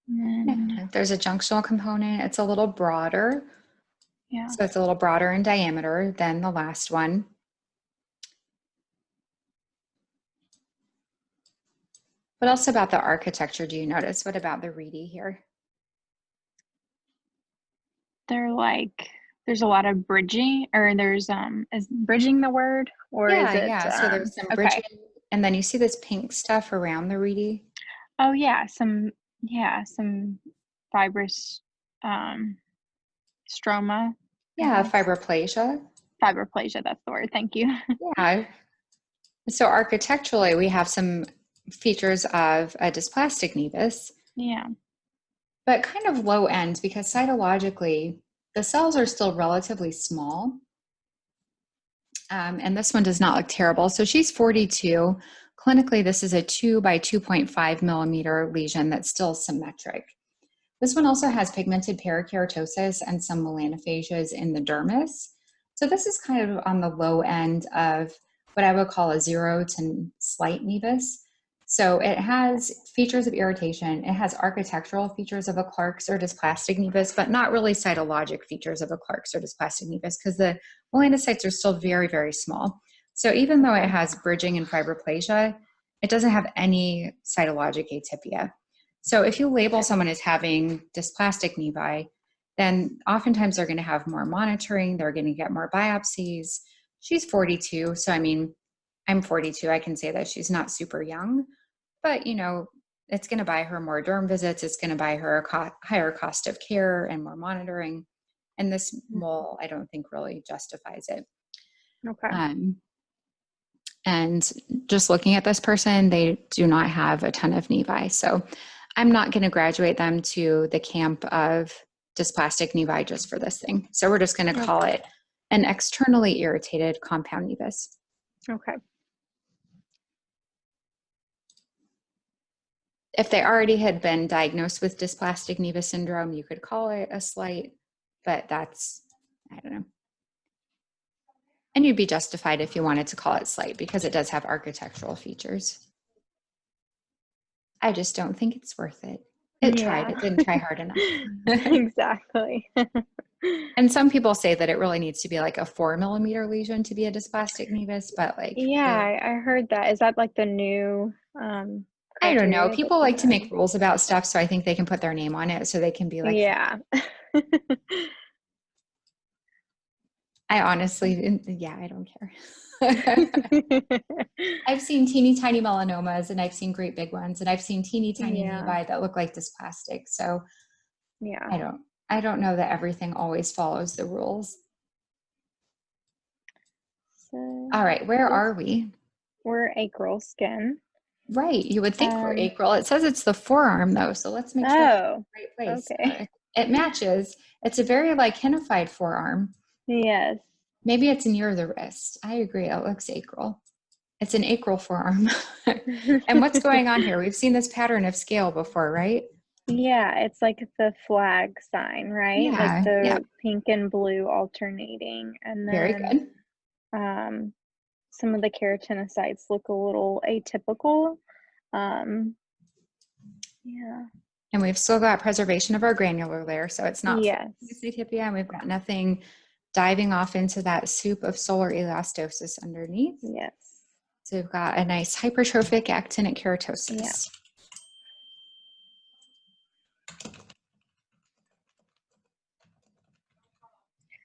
Speaker 1: Yeah. There's a junctional component. It's a little broader.
Speaker 2: Yeah.
Speaker 1: So it's a little broader in diameter than the last one. What else about the architecture do you notice? What about the reedy here?
Speaker 2: They're like, there's a lot of bridging, or there's, is bridging the word, or is it,
Speaker 1: Yeah. So there's some
Speaker 2: okay.
Speaker 1: bridging, and then you see this pink stuff around the reedy.
Speaker 2: Oh yeah, some fibrous, stroma.
Speaker 1: Yeah, fibroplasia.
Speaker 2: Fibroplasia, that's the word. Thank you.
Speaker 1: Yeah. So architecturally, we have some features of a dysplastic nevus,
Speaker 2: Yeah.
Speaker 1: but kind of low end because cytologically, the cells are still relatively small. And this one does not look terrible. So she's 42. Clinically, this is a 2 by 2.5 millimeter lesion that's still symmetric. This one also has pigmented parakeratosis and some melanophasias in the dermis. So this is kind of on the low end of what I would call a 0 to slight nevus. So it has features of irritation. It has architectural features of a Clark's or dysplastic nevus, but not really cytologic features of a Clark's or dysplastic nevus because the melanocytes are still very, very small. So even though it has bridging and fibroplasia, it doesn't have any cytologic atypia. So if you label someone as having dysplastic nevi, then oftentimes they're going to have more monitoring. They're going to get more biopsies. She's 42. So, I mean, I'm 42. I can say that she's not super young, but, you know, it's going to buy her more derm visits. It's going to buy her a higher cost of care and more monitoring. And this mole, I don't think really justifies it.
Speaker 2: Okay.
Speaker 1: And just looking at this person, they do not have a ton of nevi. So I'm not going to graduate them to the camp of dysplastic nevi just for this thing. So we're just going to call it an externally irritated compound nevus.
Speaker 2: Okay.
Speaker 1: If they already had been diagnosed with dysplastic nevus syndrome, you could call it a slight, but that's, I don't know. And you'd be justified if you wanted to call it slight because it does have architectural features. I just don't think it's worth it. It tried, it didn't try hard enough.
Speaker 2: Exactly.
Speaker 1: And some people say that it really needs to be like a 4 millimeter lesion to be a dysplastic nevus, but like,
Speaker 2: Yeah, I heard that. Is that like the new
Speaker 1: I don't know.
Speaker 2: criteria
Speaker 1: People
Speaker 2: that
Speaker 1: like to
Speaker 2: they're
Speaker 1: make rules about stuff, so I think they can put their name on it so they can be like,
Speaker 2: yeah.
Speaker 1: I honestly, yeah, I don't care. I've seen teeny tiny melanomas and I've seen great big ones and I've seen teeny tiny nevi that look like dysplastic. So
Speaker 2: Yeah.
Speaker 1: I don't know that everything always follows the rules.
Speaker 2: So
Speaker 1: All right, where are we?
Speaker 2: we're acral skin.
Speaker 1: Right, you would think we're acral. It says it's the forearm though, so let's make sure it's in the right place.
Speaker 2: Okay.
Speaker 1: It matches. It's a very like hinified forearm.
Speaker 2: Yes.
Speaker 1: Maybe it's near the wrist. I agree. It looks acral. It's an acral forearm. And what's going on here? We've seen this pattern of scale before, right?
Speaker 2: Yeah, it's like the flag sign, right? Like
Speaker 1: Yeah.
Speaker 2: the pink and blue alternating. And
Speaker 1: Very
Speaker 2: then
Speaker 1: good.
Speaker 2: some of the keratinocytes look a little atypical. Yeah.
Speaker 1: And we've still got preservation of our granular layer, so it's not
Speaker 2: Yes.
Speaker 1: atypia, and we've got nothing diving off into that soup of solar elastosis underneath.
Speaker 2: Yes.
Speaker 1: So we've got a nice hypertrophic actinic keratosis.
Speaker 2: Yeah.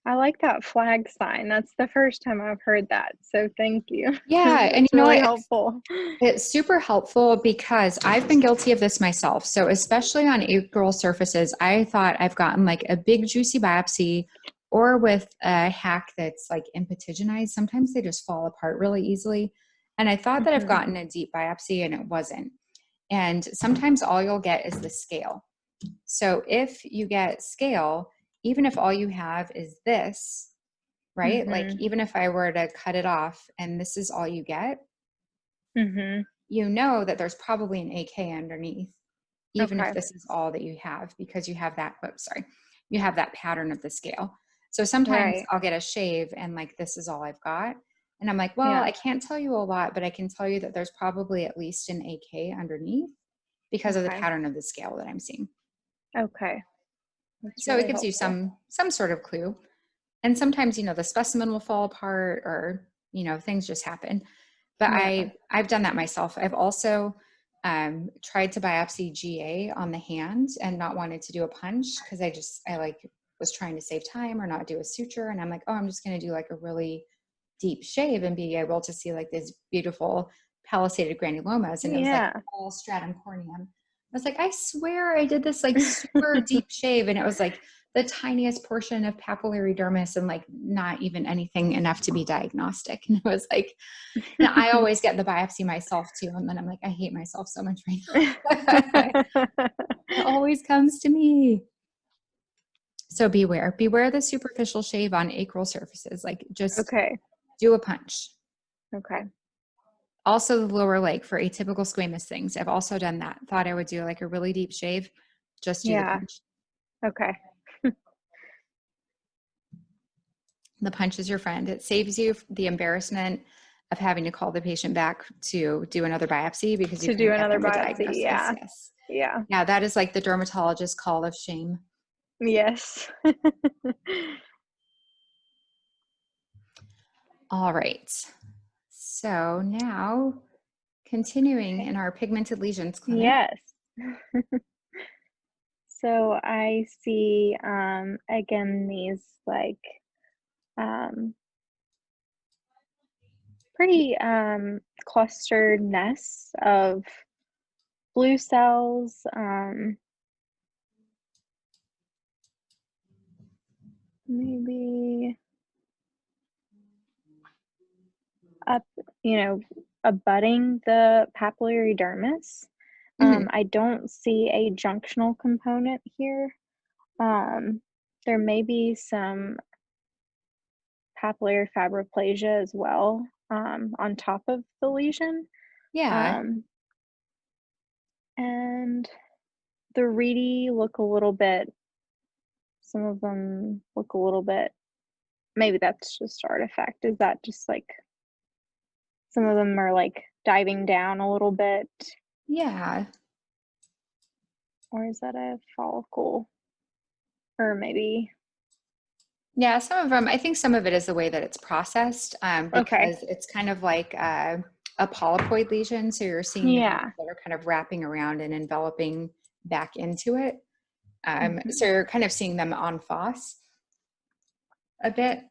Speaker 2: I like that flag sign. That's the first time I've heard that. So thank you.
Speaker 1: Yeah, and
Speaker 2: That's
Speaker 1: you know
Speaker 2: really
Speaker 1: what?
Speaker 2: helpful.
Speaker 1: It's super helpful because I've been guilty of this myself. So, especially on acral surfaces, I thought I've gotten like a big juicy biopsy, or with a hack that's like impetiginized. Sometimes they just fall apart really easily. And I thought that I've
Speaker 2: Hmm.
Speaker 1: gotten a deep biopsy and it wasn't. And sometimes all you'll get is the scale. So, if you get scale, even if all you have is this, right? Like,
Speaker 2: Hmm.
Speaker 1: even if I were to cut it off and this is all you get,
Speaker 2: Hmm.
Speaker 1: you know that there's probably an AK underneath, even if
Speaker 2: Okay.
Speaker 1: this is all that you have, because you have that, oops, sorry, you have that pattern of the scale. So sometimes
Speaker 2: Right.
Speaker 1: I'll get a shave and like, this is all I've got. And I'm like, well,
Speaker 2: Yeah.
Speaker 1: I can't tell you a lot, but I can tell you that there's probably at least an AK underneath because of the
Speaker 2: Okay.
Speaker 1: pattern of the scale that I'm seeing.
Speaker 2: Okay. That's
Speaker 1: So it
Speaker 2: really
Speaker 1: gives you
Speaker 2: helpful.
Speaker 1: some sort of clue. And sometimes, you know, the specimen will fall apart, or, you know, things just happen. But
Speaker 2: Yeah.
Speaker 1: I've done that myself. I've also tried to biopsy GA on the hand and not wanted to do a punch, because I like was trying to save time or not do a suture. And I'm like, oh, I'm just going to do like a really deep shave and be able to see like these beautiful palisaded granulomas. And it was like
Speaker 2: Yeah.
Speaker 1: all stratum corneum. I was like, I swear I did this like super deep shave, and it was like the tiniest portion of papillary dermis and like not even anything enough to be diagnostic. And it was like, and I always get the biopsy myself too. And then I'm like, I hate myself so much right now. It always comes to me. So beware the superficial shave on acral surfaces. Like, just
Speaker 2: Okay.
Speaker 1: do a punch.
Speaker 2: Okay.
Speaker 1: Also, the lower leg for atypical squamous things. I've also done that. Thought I would do like a really deep shave. Just do the
Speaker 2: Yeah.
Speaker 1: punch.
Speaker 2: Okay.
Speaker 1: The punch is your friend. It saves you the embarrassment of having to call the patient back to do another biopsy because you
Speaker 2: To do
Speaker 1: couldn't get
Speaker 2: another
Speaker 1: them the
Speaker 2: biopsy.
Speaker 1: diagnosis.
Speaker 2: Yeah.
Speaker 1: Yes.
Speaker 2: Yeah.
Speaker 1: Yeah, that is like the dermatologist call of shame.
Speaker 2: Yes.
Speaker 1: All right. So now, continuing
Speaker 2: Okay.
Speaker 1: in our pigmented lesions clinic.
Speaker 2: Yes. So I see again these like um pretty clustered nests of blue cells, maybe up, you know, abutting the papillary dermis.
Speaker 1: Mhm.
Speaker 2: I don't see a junctional component here. Um, there may be some papillary fibroplasia as well, on top of the lesion.
Speaker 1: Yeah.
Speaker 2: Um, and the reedy look a little bit, some of them look a little bit, maybe that's just artifact. Is that just like some of them are like diving down a little bit,
Speaker 1: Yeah.
Speaker 2: or is that a follicle? Or maybe,
Speaker 1: Yeah. Some of them, I think some of it is the way that it's processed,
Speaker 2: okay.
Speaker 1: because it's kind of like a polypoid lesion. So you're seeing the roots
Speaker 2: Yeah.
Speaker 1: that are kind of wrapping around and enveloping back into it.
Speaker 2: Mhm.
Speaker 1: So you're kind of seeing them en face a bit.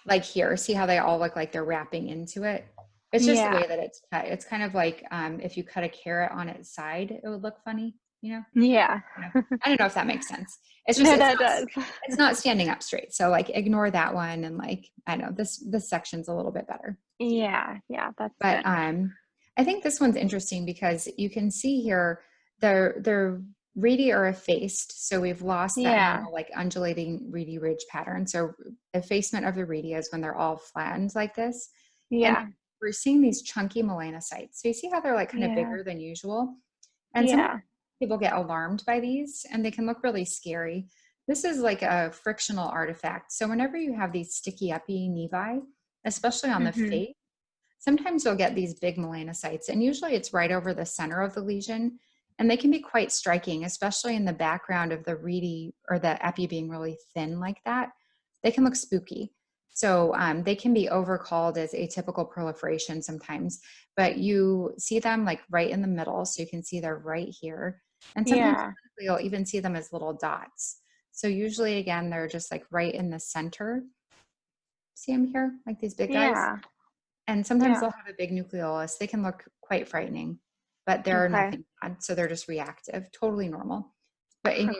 Speaker 1: Like here, see how they all look like they're wrapping into it? It's just the
Speaker 2: Yeah.
Speaker 1: way that it's cut. It's kind of like if you cut a carrot on its side, it would look funny, you know?
Speaker 2: Yeah.
Speaker 1: Yeah. I don't know if that makes sense. It's just
Speaker 2: No, that does.
Speaker 1: it's not standing up straight. So like ignore that one, and like I know this section's a little bit better.
Speaker 2: Yeah, yeah, that's
Speaker 1: But
Speaker 2: good.
Speaker 1: I think this one's interesting because you can see here the reedy are effaced. So we've lost that
Speaker 2: Yeah.
Speaker 1: normal like undulating reedy ridge pattern. So effacement of the reedy is when they're all flattened like this. And
Speaker 2: Yeah.
Speaker 1: we're seeing these chunky melanocytes. So you see how they're like kind of
Speaker 2: Yeah.
Speaker 1: bigger than usual. And sometimes
Speaker 2: Yeah.
Speaker 1: people get alarmed by these and they can look really scary. This is like a frictional artifact. So whenever you have these sticky uppy nevi, especially on the
Speaker 2: Mhm.
Speaker 1: face, sometimes you'll get these big melanocytes, and usually it's right over the center of the lesion. And they can be quite striking, especially in the background of the reedy or the epi being really thin like that. They can look spooky. So they can be overcalled as atypical proliferation sometimes, but you see them like right in the middle. So you can see they're right here. And sometimes
Speaker 2: Yeah.
Speaker 1: you'll even see them as little dots. So usually, again, they're just like right in the center. See them here, like these big guys?
Speaker 2: Yeah.
Speaker 1: And sometimes
Speaker 2: Yeah.
Speaker 1: they'll have a big nucleolus. They can look quite frightening, but they're
Speaker 2: Okay.
Speaker 1: nothing bad. So they're just reactive, totally normal. But
Speaker 2: Okay.
Speaker 1: you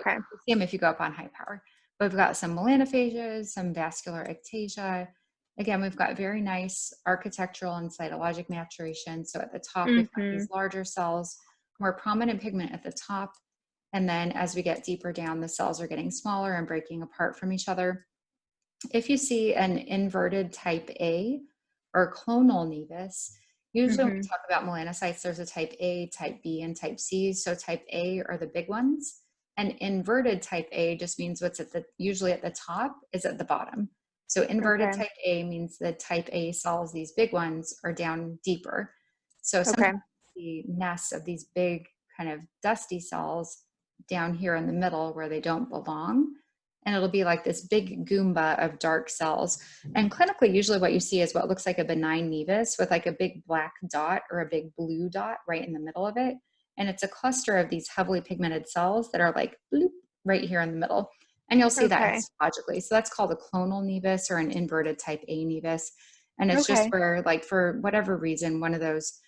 Speaker 1: see them if you go up on high power. But we've got some melanophages, some vascular ectasia. Again, we've got very nice architectural and cytologic maturation. So at the top, we've got
Speaker 2: Mhm.
Speaker 1: these larger cells, more prominent pigment at the top. And then as we get deeper down, the cells are getting smaller and breaking apart from each other. If you see an inverted type A or clonal nevus, usually when we
Speaker 2: Mhm.
Speaker 1: talk about melanocytes, there's a type A, type B, and type C. So type A are the big ones. And inverted type A just means what's at the usually at the top is at the bottom. So inverted
Speaker 2: Okay.
Speaker 1: type A means the type A cells, these big ones, are down deeper. So
Speaker 2: Okay.
Speaker 1: sometimes the nests of these big kind of dusty cells down here in the middle where they don't belong, and it'll be like this big goomba of dark cells. And clinically, usually what you see is what looks like a benign nevus with like a big black dot or a big blue dot right in the middle of it. And it's a cluster of these heavily pigmented cells that are like bloop right here in the middle. And you'll see that
Speaker 2: Okay.
Speaker 1: histologically. So that's called a clonal nevus or an inverted type A nevus. And it's just
Speaker 2: Okay.
Speaker 1: where, like, for whatever reason, one of those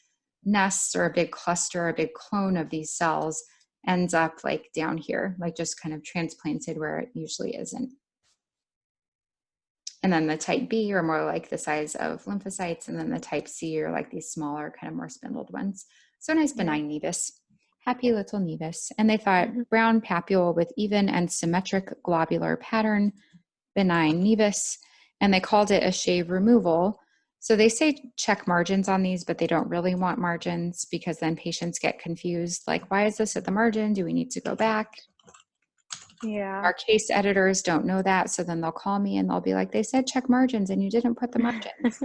Speaker 1: nests or a big cluster, a big clone of these cells ends up like down here, like just kind of transplanted where it usually isn't. And then the type B are more like the size of lymphocytes, and then the type C are like these smaller, kind of more spindled ones. So nice
Speaker 2: Yeah.
Speaker 1: benign nevus, happy little nevus. And they thought
Speaker 2: Mhm.
Speaker 1: brown papule with even and symmetric globular pattern, benign nevus, and they called it a shave removal. So they say check margins on these, but they don't really want margins because then patients get confused. Like, why is this at the margin? Do we need to go back?
Speaker 2: Yeah.
Speaker 1: Our case editors don't know that. So then they'll call me and they'll be like, they said check margins and you didn't put the margins.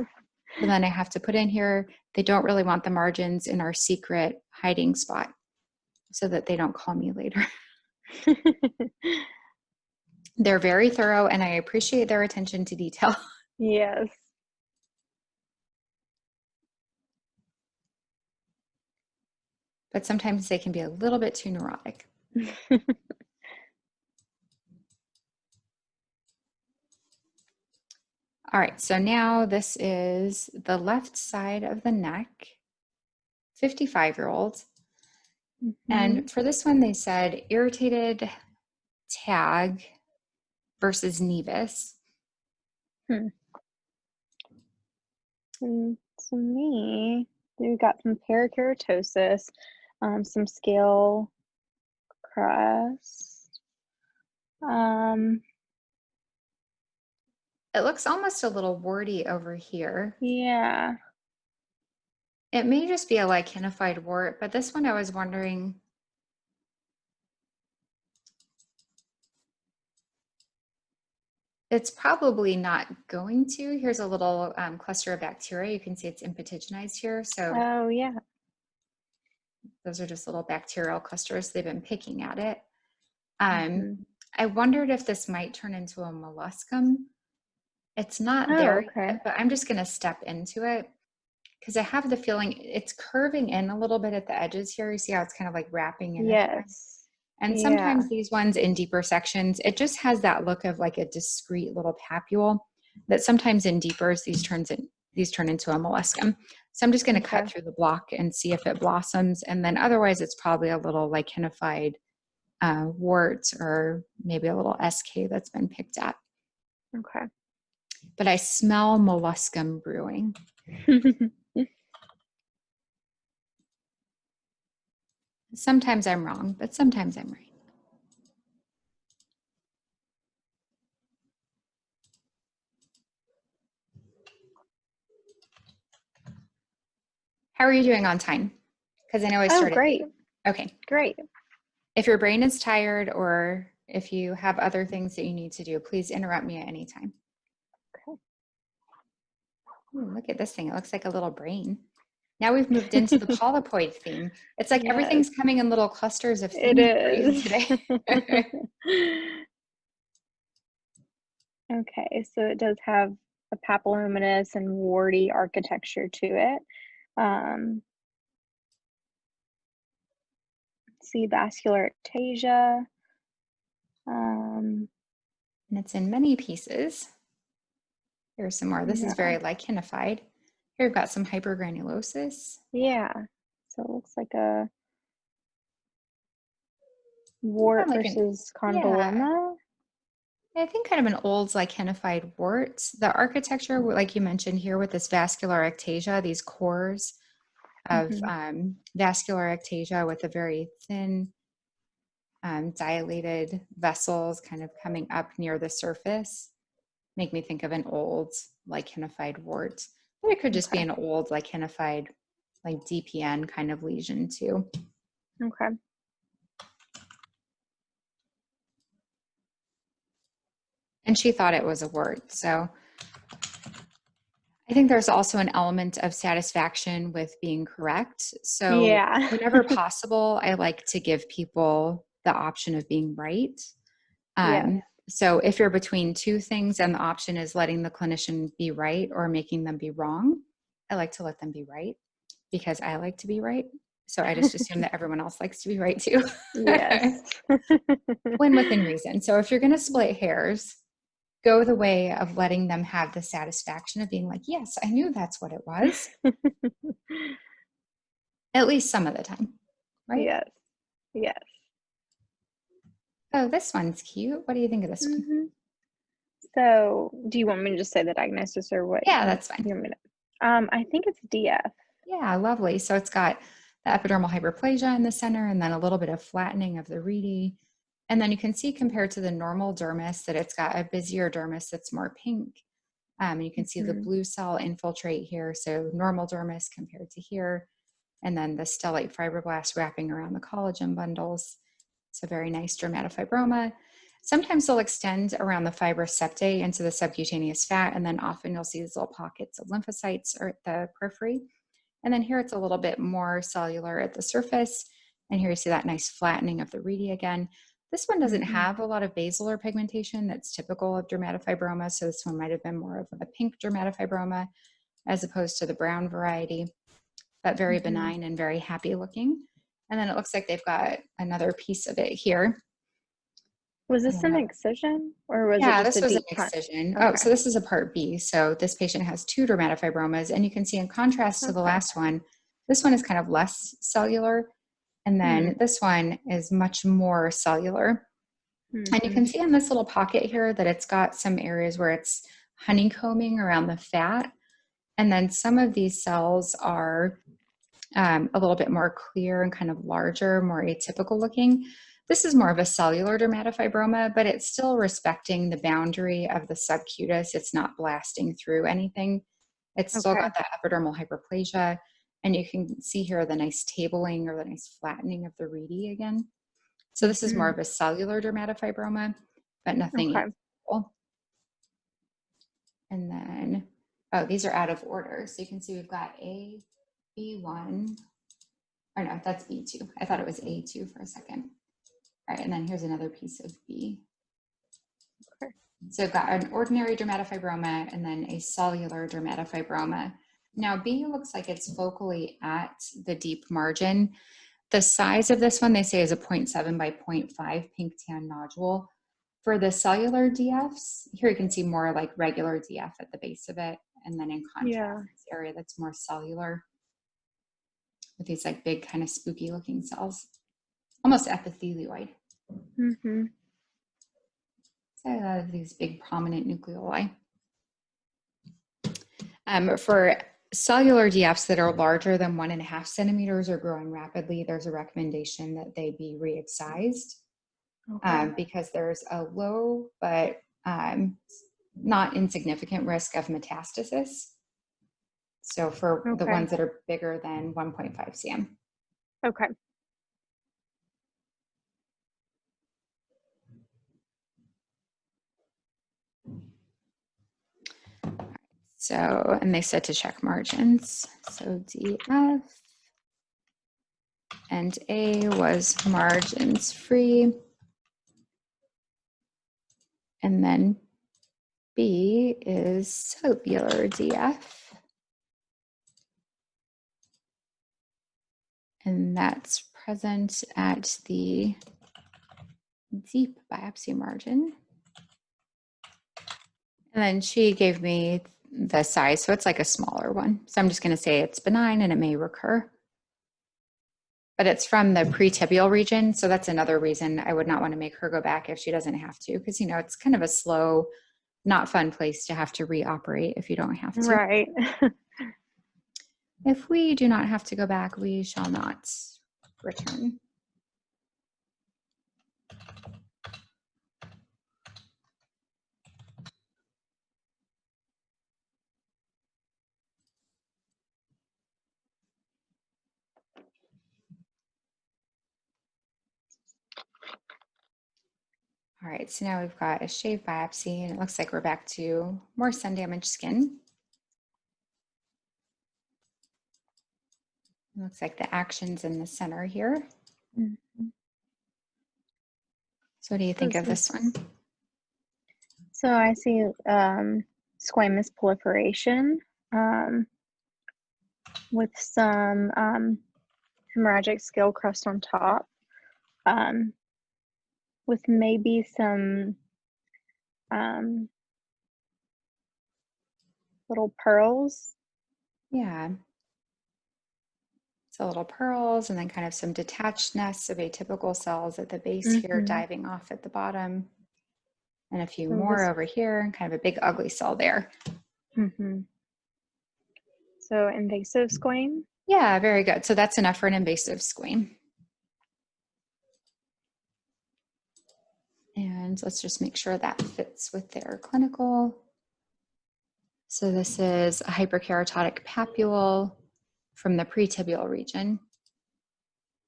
Speaker 1: So then I have to put in here, they don't really want the margins in our secret hiding spot so that they don't call me later. They're very thorough and I appreciate their attention to detail.
Speaker 2: Yes.
Speaker 1: But sometimes they can be a little bit too neurotic. All right, so now this is the left side of the neck, 55-year-old.
Speaker 2: Mhm.
Speaker 1: And for this one, they said irritated tag versus nevus.
Speaker 2: Hmm. To me, we got some parakeratosis, some scale crust. Um,
Speaker 1: It looks almost a little warty over here.
Speaker 2: yeah.
Speaker 1: It may just be a lichenified wart, but this one I was wondering, it's probably not going to. Here's a little cluster of bacteria. You can see it's impetiginized here. So
Speaker 2: Oh, yeah.
Speaker 1: those are just little bacterial clusters. They've been picking at it. Um,
Speaker 2: Mhm.
Speaker 1: I wondered if this might turn into a molluscum. It's not
Speaker 2: Oh,
Speaker 1: there
Speaker 2: okay.
Speaker 1: yet, but I'm just going to step into it because I have the feeling it's curving in a little bit at the edges here. You see how it's kind of like wrapping in at the end?
Speaker 2: Yes.
Speaker 1: And
Speaker 2: Yeah.
Speaker 1: sometimes these ones in deeper sections, it just has that look of like a discrete little papule that sometimes in deepers, these turn into a molluscum. So I'm just going to
Speaker 2: Okay.
Speaker 1: cut through the block and see if it blossoms. And then otherwise it's probably a little lichenified wart or maybe a little SK that's been picked at.
Speaker 2: Okay.
Speaker 1: But I smell molluscum brewing. Sometimes I'm wrong, but sometimes I'm right. How are you doing on time? Because I know I
Speaker 2: Oh,
Speaker 1: started late.
Speaker 2: great.
Speaker 1: Okay.
Speaker 2: Great.
Speaker 1: If your brain is tired or if you have other things that you need to do, please interrupt me at any time.
Speaker 2: Okay.
Speaker 1: Ooh, look at this thing. It looks like a little brain. Now we've moved into the polypoid theme. It's like
Speaker 2: Yes,
Speaker 1: everything's coming in little clusters of
Speaker 2: it
Speaker 1: themes for you
Speaker 2: is.
Speaker 1: today.
Speaker 2: Okay, so it does have a papillomatous and warty architecture to it. Um, see vascular ectasia.
Speaker 1: and it's in many pieces. Here's some more. This is
Speaker 2: Yeah.
Speaker 1: very lichenified. Here we've got some hypergranulosis.
Speaker 2: Yeah. So it looks like a
Speaker 1: Kind
Speaker 2: wart
Speaker 1: of like an,
Speaker 2: versus
Speaker 1: yeah,
Speaker 2: condyloma.
Speaker 1: I think kind of an old lichenified wart. The architecture, like you mentioned here with this vascular ectasia, these cores of
Speaker 2: Hmm.
Speaker 1: vascular ectasia with a very thin dilated vessels kind of coming up near the surface, make me think of an old lichenified wart. But it could just be
Speaker 2: Okay.
Speaker 1: an old lichenified like DPN kind of lesion too.
Speaker 2: Okay.
Speaker 1: And she thought it was a wart. So I think there's also an element of satisfaction with being correct. So
Speaker 2: Yeah.
Speaker 1: whenever possible, I like to give people the option of being right.
Speaker 2: Yes.
Speaker 1: So if you're between two things and the option is letting the clinician be right or making them be wrong, I like to let them be right because I like to be right. So I just assume that everyone else likes to be right too.
Speaker 2: Yes.
Speaker 1: When within reason. So if you're going to split hairs, go the way of letting them have the satisfaction of being like, yes, I knew that's what it was, at least some of the time, right?
Speaker 2: Yes. Yes.
Speaker 1: Oh, this one's cute. What do you think of this one?
Speaker 2: Hmm. So, do you want me to just say the diagnosis or what
Speaker 1: Yeah, that's fine.
Speaker 2: you want me to? I think it's DF.
Speaker 1: Yeah, lovely. So it's got the epidermal hyperplasia in the center and then a little bit of flattening of the rete. And then you can see compared to the normal dermis that it's got a busier dermis that's more pink. You can see the
Speaker 2: Hmm.
Speaker 1: blue cell infiltrate here. So normal dermis compared to here. And then the stellate fibroblasts wrapping around the collagen bundles. It's a very nice dermatofibroma. Sometimes they'll extend around the fibrous septae into the subcutaneous fat, and then often you'll see these little pockets of lymphocytes or at the periphery. And then here it's a little bit more cellular at the surface. And here you see that nice flattening of the rete again. This one doesn't
Speaker 2: Hmm.
Speaker 1: have a lot of basilar pigmentation that's typical of dermatofibroma. So this one might have been more of a pink dermatofibroma as opposed to the brown variety, but very
Speaker 2: Hmm.
Speaker 1: benign and very happy looking. And then it looks like they've got another piece of it here.
Speaker 2: Was
Speaker 1: I
Speaker 2: this
Speaker 1: don't
Speaker 2: an
Speaker 1: know.
Speaker 2: excision or was it
Speaker 1: Yeah,
Speaker 2: just a
Speaker 1: this was an
Speaker 2: deep cut?
Speaker 1: excision. Oh,
Speaker 2: Okay.
Speaker 1: so this is a part B. So this patient has two dermatofibromas, and you can see in contrast to the
Speaker 2: Okay.
Speaker 1: last one, this one is kind of less cellular, and
Speaker 2: Hmm.
Speaker 1: then this one is much more cellular. And you
Speaker 2: Hmm.
Speaker 1: can see in this little pocket here that it's got some areas where it's honeycombing around the fat. And then some of these cells are a little bit more clear and kind of larger, more atypical looking. This is more of a cellular dermatofibroma, but it's still respecting the boundary of the subcutis. It's not blasting through anything. It's still
Speaker 2: Okay.
Speaker 1: got that epidermal hyperplasia. And you can see here the nice tabling or the nice flattening of the rete again. So this is more
Speaker 2: Hmm.
Speaker 1: of a cellular dermatofibroma, but nothing
Speaker 2: Okay.
Speaker 1: atypical. And then, oh, these are out of order. So you can see we've got A, B1, or no, that's B2. I thought it was A2 for a second. All right, and then here's another piece of B.
Speaker 2: Okay.
Speaker 1: So I've got an ordinary dermatofibroma and then a cellular dermatofibroma. Now B looks like it's focally at the deep margin. The size of this one, they say, is a 0.7 by 0.5 pink tan nodule. For the cellular DFs, here you can see more like regular DF at the base of it. And then in contrast,
Speaker 2: Yeah.
Speaker 1: this area that's more cellular with these like big kind of spooky looking cells, almost epithelioid.
Speaker 2: Hmm.
Speaker 1: So I love these big prominent nucleoli. For cellular DFs that are larger than 1.5 centimeters or growing rapidly, there's a recommendation that they be re-excised
Speaker 2: Okay.
Speaker 1: because there's a low but not insignificant risk of metastasis. So for the
Speaker 2: Okay.
Speaker 1: ones that are bigger than 1.5 cm.
Speaker 2: Okay.
Speaker 1: So, and they said to check margins. So DF and A was margins free. And then B is cellular DF. And that's present at the deep biopsy margin. And then she gave me the size, so it's like a smaller one. So I'm just going to say it's benign and it may recur. But it's from the pretibial region, so that's another reason I would not want to make her go back if she doesn't have to, because it's kind of a slow, not fun place to have to reoperate if you don't have to.
Speaker 2: Right.
Speaker 1: If we do not have to go back, we shall not return. All right, so now we've got a shave biopsy, and it looks like we're back to more sun-damaged skin. It looks like the action's in the center here.
Speaker 2: Mhm.
Speaker 1: So what do you think of this one?
Speaker 2: So I see squamous proliferation with some hemorrhagic scale crust on top, with maybe some little pearls.
Speaker 1: Yeah. So little pearls and then kind of some detached nests of atypical cells at the base here,
Speaker 2: Mm-hmm.
Speaker 1: diving off at the bottom. And a few
Speaker 2: So
Speaker 1: more
Speaker 2: this,
Speaker 1: over here, and kind of a big ugly cell there.
Speaker 2: mm-hmm. So invasive squame.
Speaker 1: Yeah, very good. So that's enough for an invasive squame. And let's just make sure that fits with their clinical. So this is a hyperkeratotic papule from the pretibial region.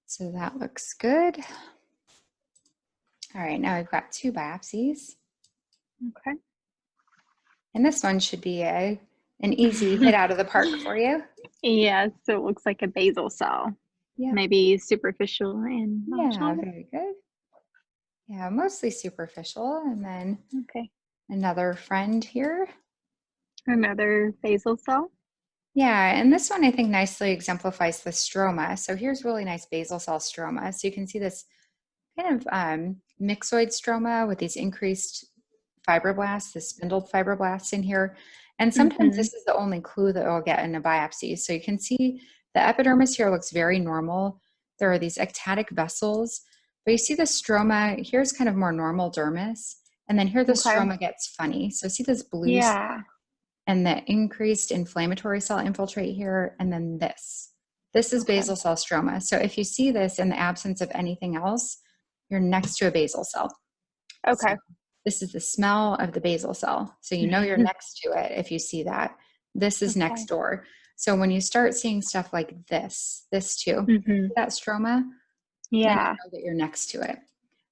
Speaker 1: So that looks good. All right, now we've got 2 biopsies.
Speaker 2: Okay.
Speaker 1: And this one should be an easy hit out of the park for you.
Speaker 2: Yeah, so it looks like a basal cell.
Speaker 1: Yeah.
Speaker 2: Maybe superficial and
Speaker 1: Yeah,
Speaker 2: nonchalant.
Speaker 1: very good. Yeah, mostly superficial. And then
Speaker 2: Okay.
Speaker 1: another friend here.
Speaker 2: Another basal cell.
Speaker 1: Yeah, and this one I think nicely exemplifies the stroma. So here's really nice basal cell stroma. So you can see this kind of myxoid stroma with these increased fibroblasts, the spindled fibroblasts in here. And sometimes
Speaker 2: Mm-hmm.
Speaker 1: this is the only clue that we'll get in a biopsy. So you can see the epidermis here looks very normal. There are these ectatic vessels, but you see the stroma, here's kind of more normal dermis. And then here the
Speaker 2: Okay.
Speaker 1: stroma gets funny. So see this blue
Speaker 2: Yeah.
Speaker 1: and the increased inflammatory cell infiltrate here, and then this. This is
Speaker 2: Okay.
Speaker 1: basal cell stroma. So if you see this in the absence of anything else, you're next to a basal cell. So
Speaker 2: Okay.
Speaker 1: this is the smell of the basal cell. So you know you're next to it if you see that. This is next
Speaker 2: Okay.
Speaker 1: door. So when you start seeing stuff like this too,
Speaker 2: Mm-hmm.
Speaker 1: that stroma, then you
Speaker 2: Yeah.
Speaker 1: know that you're next to it.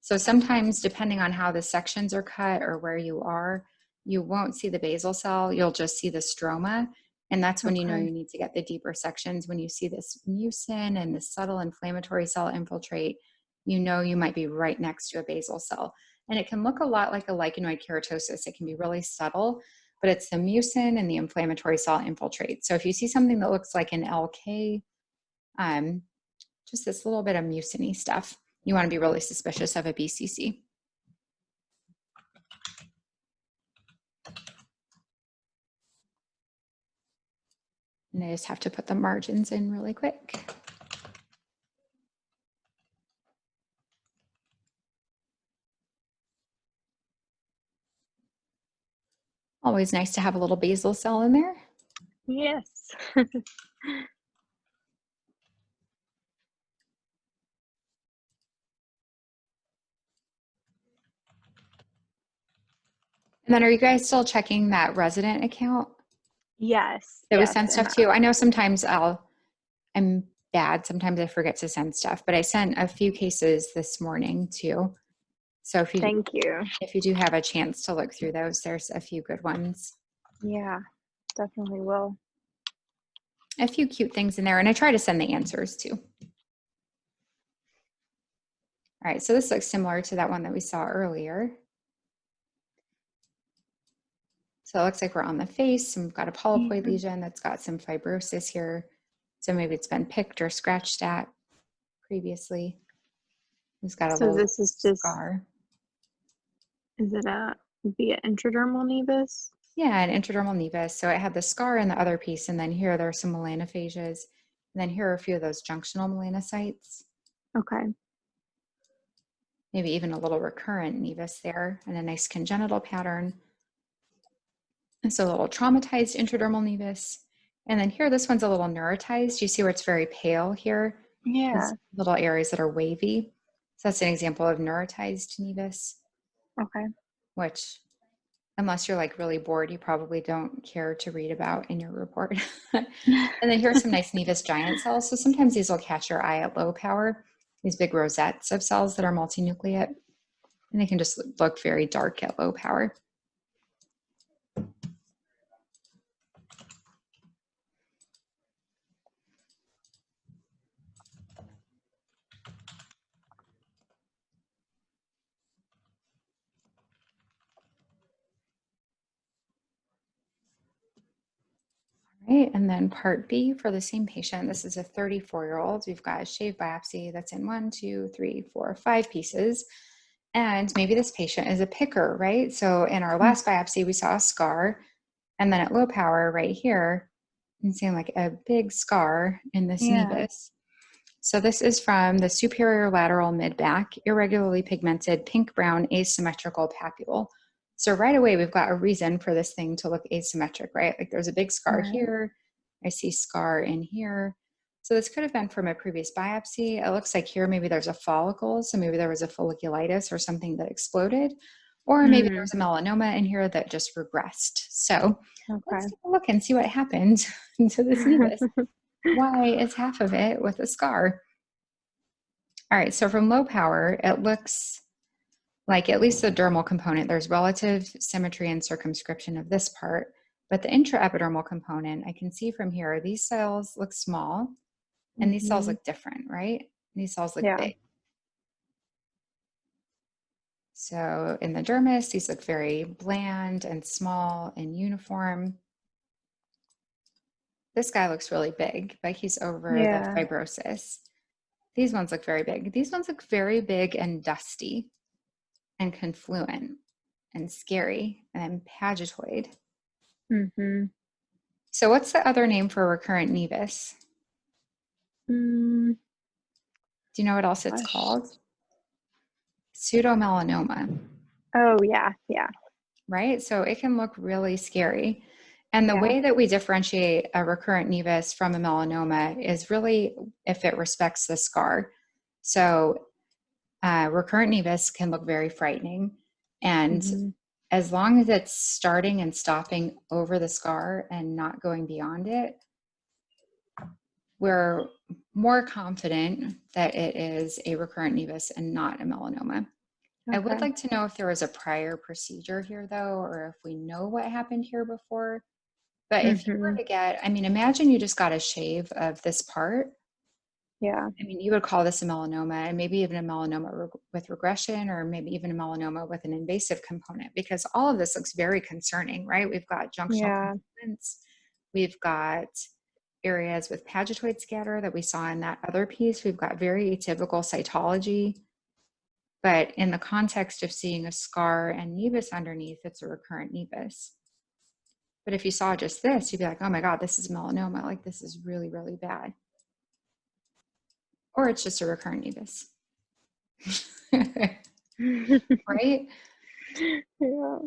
Speaker 1: So sometimes, depending on how the sections are cut or where you are, you won't see the basal cell, you'll just see the stroma. And that's when you know
Speaker 2: Okay.
Speaker 1: you need to get the deeper sections. When you see this mucin and the subtle inflammatory cell infiltrate, you know you might be right next to a basal cell. And it can look a lot like a lichenoid keratosis. It can be really subtle, but it's the mucin and the inflammatory cell infiltrate. So if you see something that looks like an LK, just this little bit of muciny stuff, you want to be really suspicious of a BCC. And I just have to put the margins in really quick. Always nice to have a little basal cell in there.
Speaker 2: Yes.
Speaker 1: And then are you guys still checking that resident account
Speaker 2: Yes.
Speaker 1: that we
Speaker 2: Yes.
Speaker 1: sent stuff
Speaker 2: And
Speaker 1: to? I know sometimes I'm bad. Sometimes I forget to send stuff, but I sent a few cases this morning too. So
Speaker 2: thank you.
Speaker 1: if you do have a chance to look through those, there's a few good ones.
Speaker 2: Yeah, definitely will.
Speaker 1: A few cute things in there, and I try to send the answers too. All right, so this looks similar to that one that we saw earlier. So it looks like we're on the face, and we've got a polypoid lesion that's got some fibrosis here. So maybe it's been picked or scratched at previously. It's got a
Speaker 2: So
Speaker 1: little
Speaker 2: this is just,
Speaker 1: scar.
Speaker 2: is it a via intradermal nevus?
Speaker 1: Yeah, an intradermal nevus. So it had the scar in the other piece, and then here there are some melanophages. And then here are a few of those junctional melanocytes,
Speaker 2: Okay.
Speaker 1: maybe even a little recurrent nevus there, and a nice congenital pattern. And so a little traumatized intradermal nevus. And then here, this one's a little neurotized. You see where it's very pale here? These
Speaker 2: Yeah.
Speaker 1: little areas that are wavy. So that's an example of neurotized nevus,
Speaker 2: Okay.
Speaker 1: which, unless you're like really bored, you probably don't care to read about in your report. And then here's some nice nevus giant cells. So sometimes these will catch your eye at low power, these big rosettes of cells that are multinucleate, and they can just look very dark at low power. Right, and then part B for the same patient. This is a 34-year-old. We've got a shave biopsy that's in 1, 2, 3, 4, 5 pieces. And maybe this patient is a picker, right? So in our
Speaker 2: Mm.
Speaker 1: last biopsy, we saw a scar. And then at low power right here, you can see like a big scar in this
Speaker 2: Yeah.
Speaker 1: nevus. So this is from the superior lateral mid-back, irregularly pigmented pink-brown asymmetrical papule. So right away, we've got a reason for this thing to look asymmetric, right? Like there's a big scar
Speaker 2: Right.
Speaker 1: here. I see scar in here. So this could have been from a previous biopsy. It looks like here maybe there's a follicle. So maybe there was a folliculitis or something that exploded. Or maybe there
Speaker 2: Mm.
Speaker 1: was a melanoma in here that just regressed. So let's
Speaker 2: Okay.
Speaker 1: take a look and see what happened to this nevus. Why is half of it with a scar? All right, so from low power, it looks like at least the dermal component, there's relative symmetry and circumscription of this part, but the intraepidermal component, I can see from here, these cells look small and these cells
Speaker 2: Mm-hmm.
Speaker 1: look different, right? These cells look
Speaker 2: Yeah.
Speaker 1: big. So in the dermis, these look very bland and small and uniform. This guy looks really big, but he's over the
Speaker 2: Yeah.
Speaker 1: fibrosis. These ones look very big. These ones look very big and dusty and confluent and scary and pagetoid.
Speaker 2: Mm-hmm.
Speaker 1: So what's the other name for recurrent nevus?
Speaker 2: Mm,
Speaker 1: Do you know what else it's
Speaker 2: gosh.
Speaker 1: called? Pseudomelanoma,
Speaker 2: Oh, yeah. Yeah.
Speaker 1: right? So it can look really scary. And the
Speaker 2: Yeah.
Speaker 1: way that we differentiate a recurrent nevus from a melanoma is really if it respects the scar. So recurrent nevus can look very frightening. And
Speaker 2: Mm-hmm.
Speaker 1: as long as it's starting and stopping over the scar and not going beyond it, we're more confident that it is a recurrent nevus and not a melanoma. I would
Speaker 2: Okay.
Speaker 1: like to know if there was a prior procedure here, though, or if we know what happened here before. But if you were
Speaker 2: Mm-hmm.
Speaker 1: to get, I mean, imagine you just got a shave of this part.
Speaker 2: Yeah.
Speaker 1: I mean, you would call this a melanoma, and maybe even a melanoma with regression, or maybe even a melanoma with an invasive component, because all of this looks very concerning, right? We've got junctional
Speaker 2: Yeah.
Speaker 1: components, we've got areas with pagetoid scatter that we saw in that other piece. We've got very atypical cytology, but in the context of seeing a scar and nevus underneath, it's a recurrent nevus. But if you saw just this, you'd be like, oh my God, this is melanoma. Like this is really, really bad. Or it's just a recurrent nevus. Right?
Speaker 2: Yeah.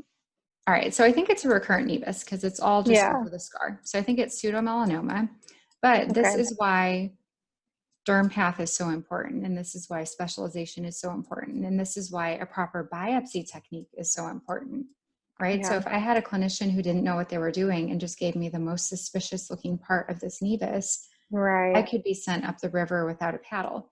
Speaker 1: All right, so I think it's a recurrent nevus because it's all just
Speaker 2: Yeah.
Speaker 1: over the scar. So I think it's pseudomelanoma, but this
Speaker 2: Okay.
Speaker 1: is why derm path is so important, and this is why specialization is so important, and this is why a proper biopsy technique is so important, right? So
Speaker 2: Yeah.
Speaker 1: if I had a clinician who didn't know what they were doing and just gave me the most suspicious looking part of this nevus, I
Speaker 2: Right.
Speaker 1: could be sent up the river without a paddle.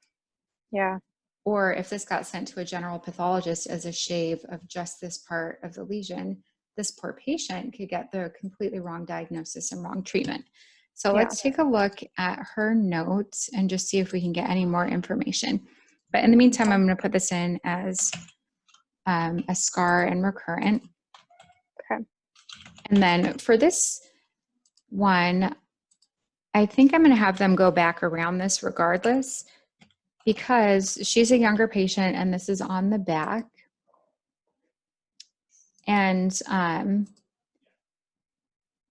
Speaker 2: Yeah.
Speaker 1: Or if this got sent to a general pathologist as a shave of just this part of the lesion, this poor patient could get the completely wrong diagnosis and wrong treatment. So
Speaker 2: Yeah.
Speaker 1: let's take a look at her notes and just see if we can get any more information. But in the meantime,
Speaker 2: Okay.
Speaker 1: I'm going to put this in as a scar and recurrent.
Speaker 2: Okay.
Speaker 1: And then for this one, I think I'm going to have them go back around this regardless because she's a younger patient and this is on the back. And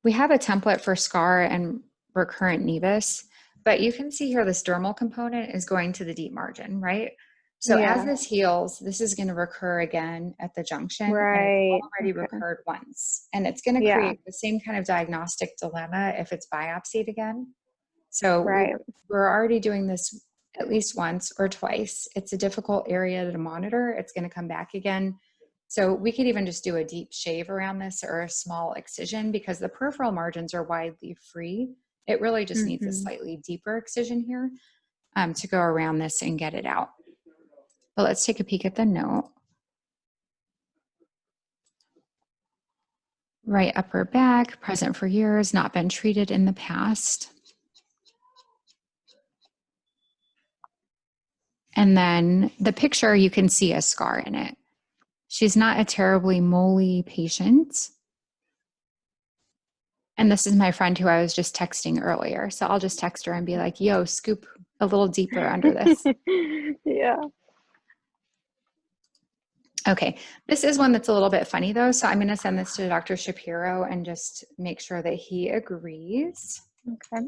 Speaker 1: we have a template for scar and recurrent nevus, but you can see here this dermal component is going to the deep margin, right? So as
Speaker 2: Yeah.
Speaker 1: this heals, this is going to recur again at the junction, and it's
Speaker 2: Right.
Speaker 1: already
Speaker 2: Okay.
Speaker 1: recurred once. And it's going to
Speaker 2: Yeah.
Speaker 1: create the same kind of diagnostic dilemma if it's biopsied again. So
Speaker 2: Right.
Speaker 1: we're already doing this at least once or twice. It's a difficult area to monitor. It's going to come back again. So we could even just do a deep shave around this or a small excision because the peripheral margins are widely free. It really just needs a
Speaker 2: Mm-hmm.
Speaker 1: slightly deeper excision here to go around this and get it out. But let's take a peek at the note. Right upper back, present for years, not been treated in the past. And then the picture, you can see a scar in it. She's not a terribly moly patient. And this is my friend who I was just texting earlier. So I'll just text her and be like, yo, scoop a little deeper under this.
Speaker 2: Yeah.
Speaker 1: Okay, this is one that's a little bit funny though. So I'm going to send this to Dr. Shapiro and just make sure that he agrees.
Speaker 2: Okay.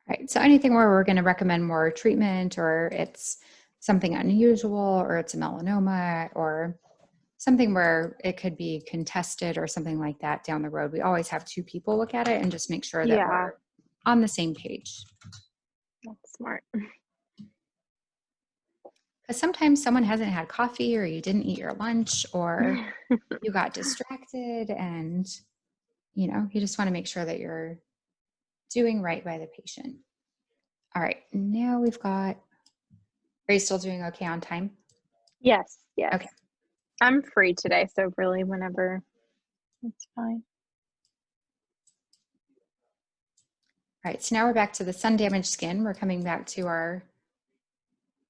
Speaker 1: Right. So anything where we're going to recommend more treatment or it's something unusual or it's a melanoma or something where it could be contested or something like that down the road, we always have two people look at it and just make sure that
Speaker 2: Yeah.
Speaker 1: we're on the same page.
Speaker 2: That's smart.
Speaker 1: Because sometimes someone hasn't had coffee or you didn't eat your lunch or you got distracted and you just want to make sure that you're doing right by the patient. All right, now we've got, are you still doing okay on time?
Speaker 2: Yes. Yes.
Speaker 1: Okay.
Speaker 2: I'm free today, so really whenever it's fine.
Speaker 1: All right, so now we're back to the sun damaged skin. We're coming back to our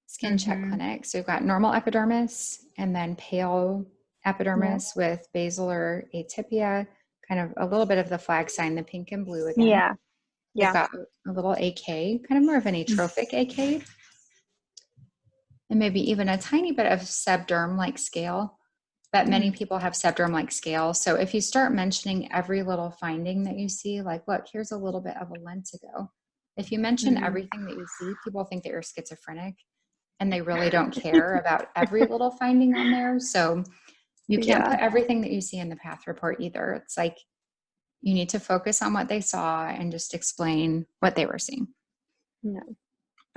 Speaker 1: skin check
Speaker 2: Mm-hmm.
Speaker 1: clinic. So we've got normal epidermis and then pale epidermis with basilar atypia, kind of a little bit of the flag sign, the pink and blue again.
Speaker 2: Yeah.
Speaker 1: We've
Speaker 2: Yeah.
Speaker 1: got a little AK, kind of more of an atrophic AK, and maybe even a tiny bit of subderm-like scale. But many people have subderm-like scale. So if you start mentioning every little finding that you see, like, look, here's a little bit of a lentigo. If you mention
Speaker 2: Mm-hmm.
Speaker 1: everything that you see, people think that you're schizophrenic and they really don't care about every little finding on there. So you can't
Speaker 2: Yeah.
Speaker 1: put everything that you see in the path report either. It's like you need to focus on what they saw and just explain what they were seeing.
Speaker 2: No.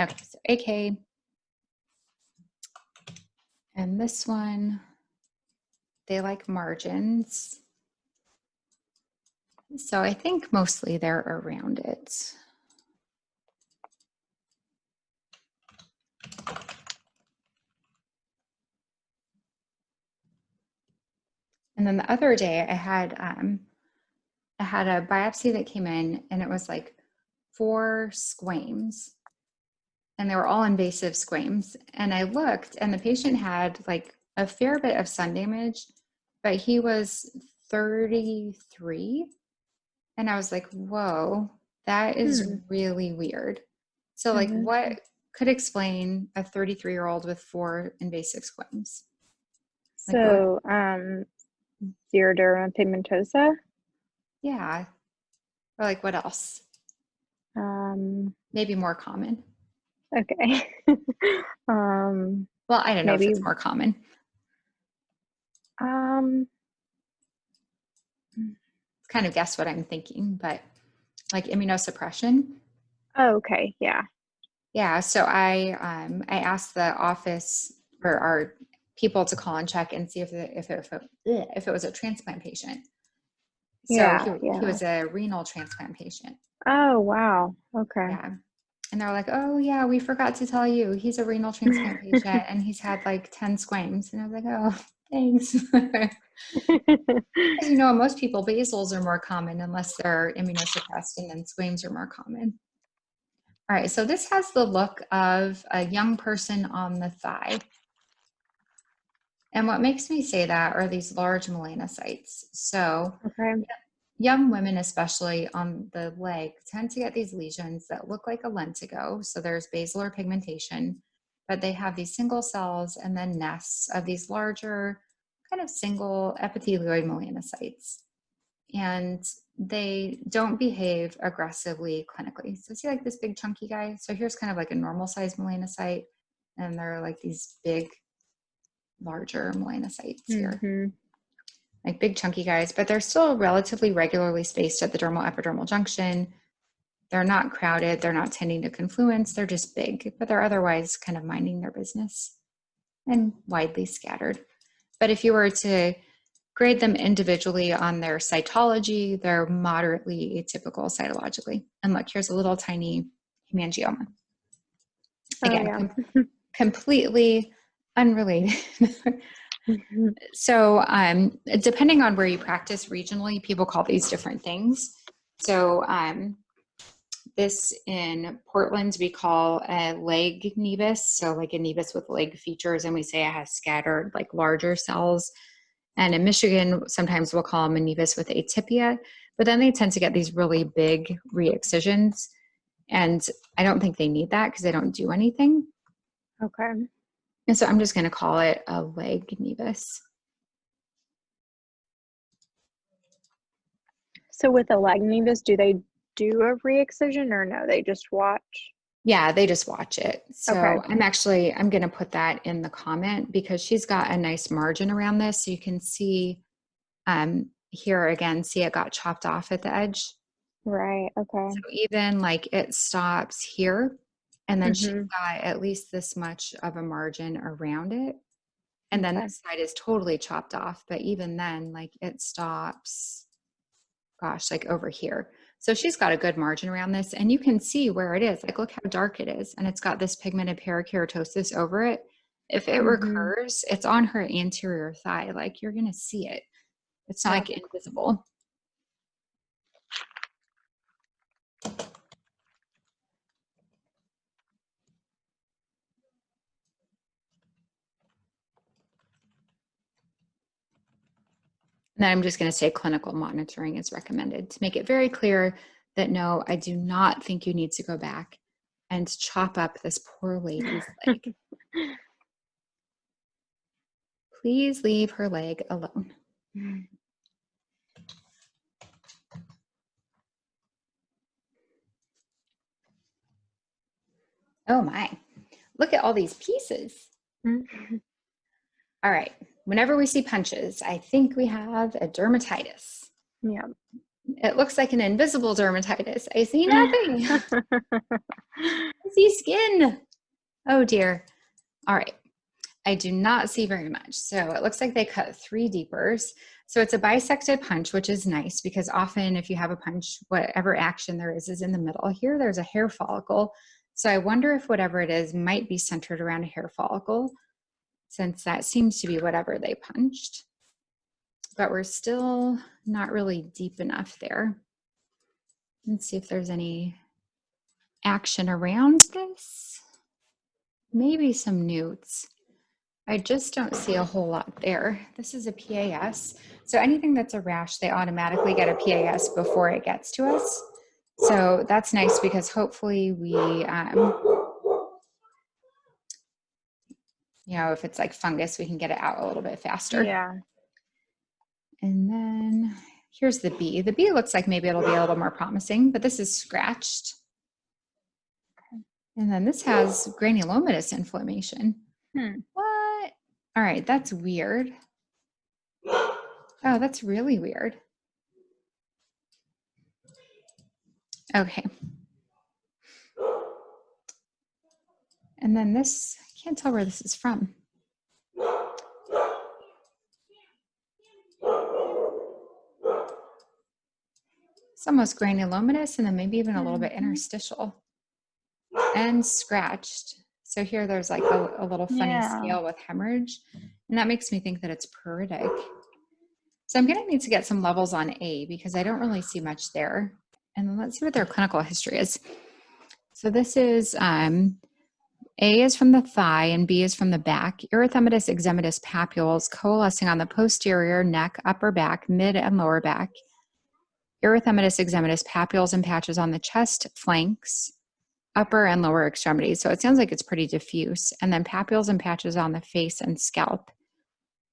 Speaker 1: Okay, so AK. And this one, they like margins. So I think mostly they're around it. And then the other day I had a biopsy that came in and it was like 4 squames and they were all invasive squames. And I looked and the patient had like a fair bit of sun damage, but he was 33. And I was like, whoa, that is really weird. So like
Speaker 2: Mm-hmm.
Speaker 1: what could explain a 33-year-old with 4 invasive squames? Like what would,
Speaker 2: So, xeroderma pigmentosa.
Speaker 1: yeah. Or like what else? Maybe more common.
Speaker 2: Okay.
Speaker 1: Well, I don't know if
Speaker 2: Maybe,
Speaker 1: it's more common.
Speaker 2: um,
Speaker 1: Kind of guess what I'm thinking, but like immunosuppression.
Speaker 2: oh, okay. Yeah.
Speaker 1: Yeah. So I asked the office or our people to call and check and see if it was a transplant patient. So
Speaker 2: Yeah.
Speaker 1: he
Speaker 2: Yeah.
Speaker 1: was a renal transplant patient.
Speaker 2: Oh, wow. Okay.
Speaker 1: Yeah. And they're like, oh yeah, we forgot to tell you, he's a renal transplant patient and he's had like 10 squames. And I was like, oh, Thanks. As you know, most people, basals are more common unless they're immunosuppressed, and then squames are more common. All right, so this has the look of a young person on the thigh. And what makes me say that are these large melanocytes. So
Speaker 2: Okay.
Speaker 1: young women, especially on the leg, tend to get these lesions that look like a lentigo. So there's basilar pigmentation, but they have these single cells and then nests of these larger kind of single epithelioid melanocytes. And they don't behave aggressively clinically. So see like this big chunky guy? So here's kind of like a normal size melanocyte, and there are like these big, larger melanocytes here,
Speaker 2: Mm-hmm.
Speaker 1: like big chunky guys, but they're still relatively regularly spaced at the dermal epidermal junction. They're not crowded. They're not tending to confluence. They're just big, but they're otherwise kind of minding their business and widely scattered. But if you were to grade them individually on their cytology, they're moderately atypical cytologically. And look, here's a little tiny hemangioma.
Speaker 2: Oh,
Speaker 1: Again,
Speaker 2: yeah.
Speaker 1: completely unrelated.
Speaker 2: Mm-hmm.
Speaker 1: So depending on where you practice regionally, people call these different things. So this in Portland, we call a leg nevus. So like a nevus with leg features, and we say it has scattered like larger cells. And in Michigan, sometimes we'll call them a nevus with atypia, but then they tend to get these really big re-excisions. And I don't think they need that because they don't do anything.
Speaker 2: Okay.
Speaker 1: And so I'm just going to call it a leg nevus.
Speaker 2: So with a leg nevus, do they do a re-excision or no? They just watch?
Speaker 1: Yeah, they just watch it.
Speaker 2: Okay.
Speaker 1: So I'm going to put that in the comment because she's got a nice margin around this. So you can see here again, see it got chopped off at the edge.
Speaker 2: Right. Okay.
Speaker 1: So even like it stops here, and then she's
Speaker 2: Mm-hmm.
Speaker 1: got at least this much of a margin around it. And then
Speaker 2: Okay.
Speaker 1: this side is totally chopped off. But even then, like it stops, gosh, like over here. So she's got a good margin around this, and you can see where it is. Like, look how dark it is. And it's got this pigmented parakeratosis over it. If it
Speaker 2: Mm-hmm.
Speaker 1: recurs, it's on her anterior thigh. Like you're going to see it. It's not
Speaker 2: Yeah.
Speaker 1: like invisible. And then I'm just going to say clinical monitoring is recommended to make it very clear that no, I do not think you need to go back and chop up this poor lady's leg. Please leave her leg alone. Oh my, look at all these pieces.
Speaker 2: Mm-hmm.
Speaker 1: All right, whenever we see punches, I think we have a dermatitis.
Speaker 2: Yeah.
Speaker 1: It looks like an invisible dermatitis. I see nothing. I see skin. Oh dear. All right. I do not see very much. So it looks like they cut 3 deepers. So it's a bisected punch, which is nice because often if you have a punch, whatever action there is in the middle. Here, there's a hair follicle. So I wonder if whatever it is might be centered around a hair follicle, since that seems to be whatever they punched. But we're still not really deep enough there. Let's see if there's any action around this. Maybe some newts. I just don't see a whole lot there. This is a PAS. So anything that's a rash, they automatically get a PAS before it gets to us. So that's nice because hopefully we, if it's like fungus, we can get it out a little bit faster.
Speaker 2: Yeah.
Speaker 1: And then here's the B. The B looks like maybe it'll be a little more promising, but this is scratched. And then this has granulomatous inflammation. What? All right, that's weird. Oh, that's really weird. Okay. And then this, I can't tell where this is from. It's almost granulomatous and then maybe even a little bit interstitial and scratched. So here there's like a little funny scale with hemorrhage. And that makes me think that it's pruritic. So I'm going to need to get some levels on A because I don't really see much there. And then let's see what their clinical history is. So this is A is from the thigh and B is from the back. Erythematous eczematous papules coalescing on the posterior neck, upper back, mid and lower back. Erythematous eczematous papules and patches on the chest, flanks, upper and lower extremities. So it sounds like it's pretty diffuse. And then papules and patches on the face and scalp.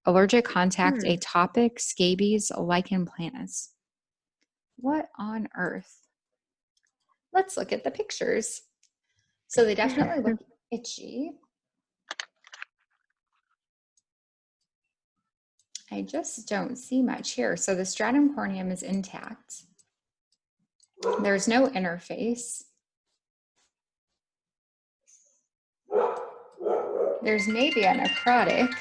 Speaker 1: Allergic contact, atopic, scabies, lichen planus. What on earth? Let's look at the pictures. So they definitely look itchy. I just don't see much here. So the stratum corneum is intact. There's no interface. There's maybe a necrotic.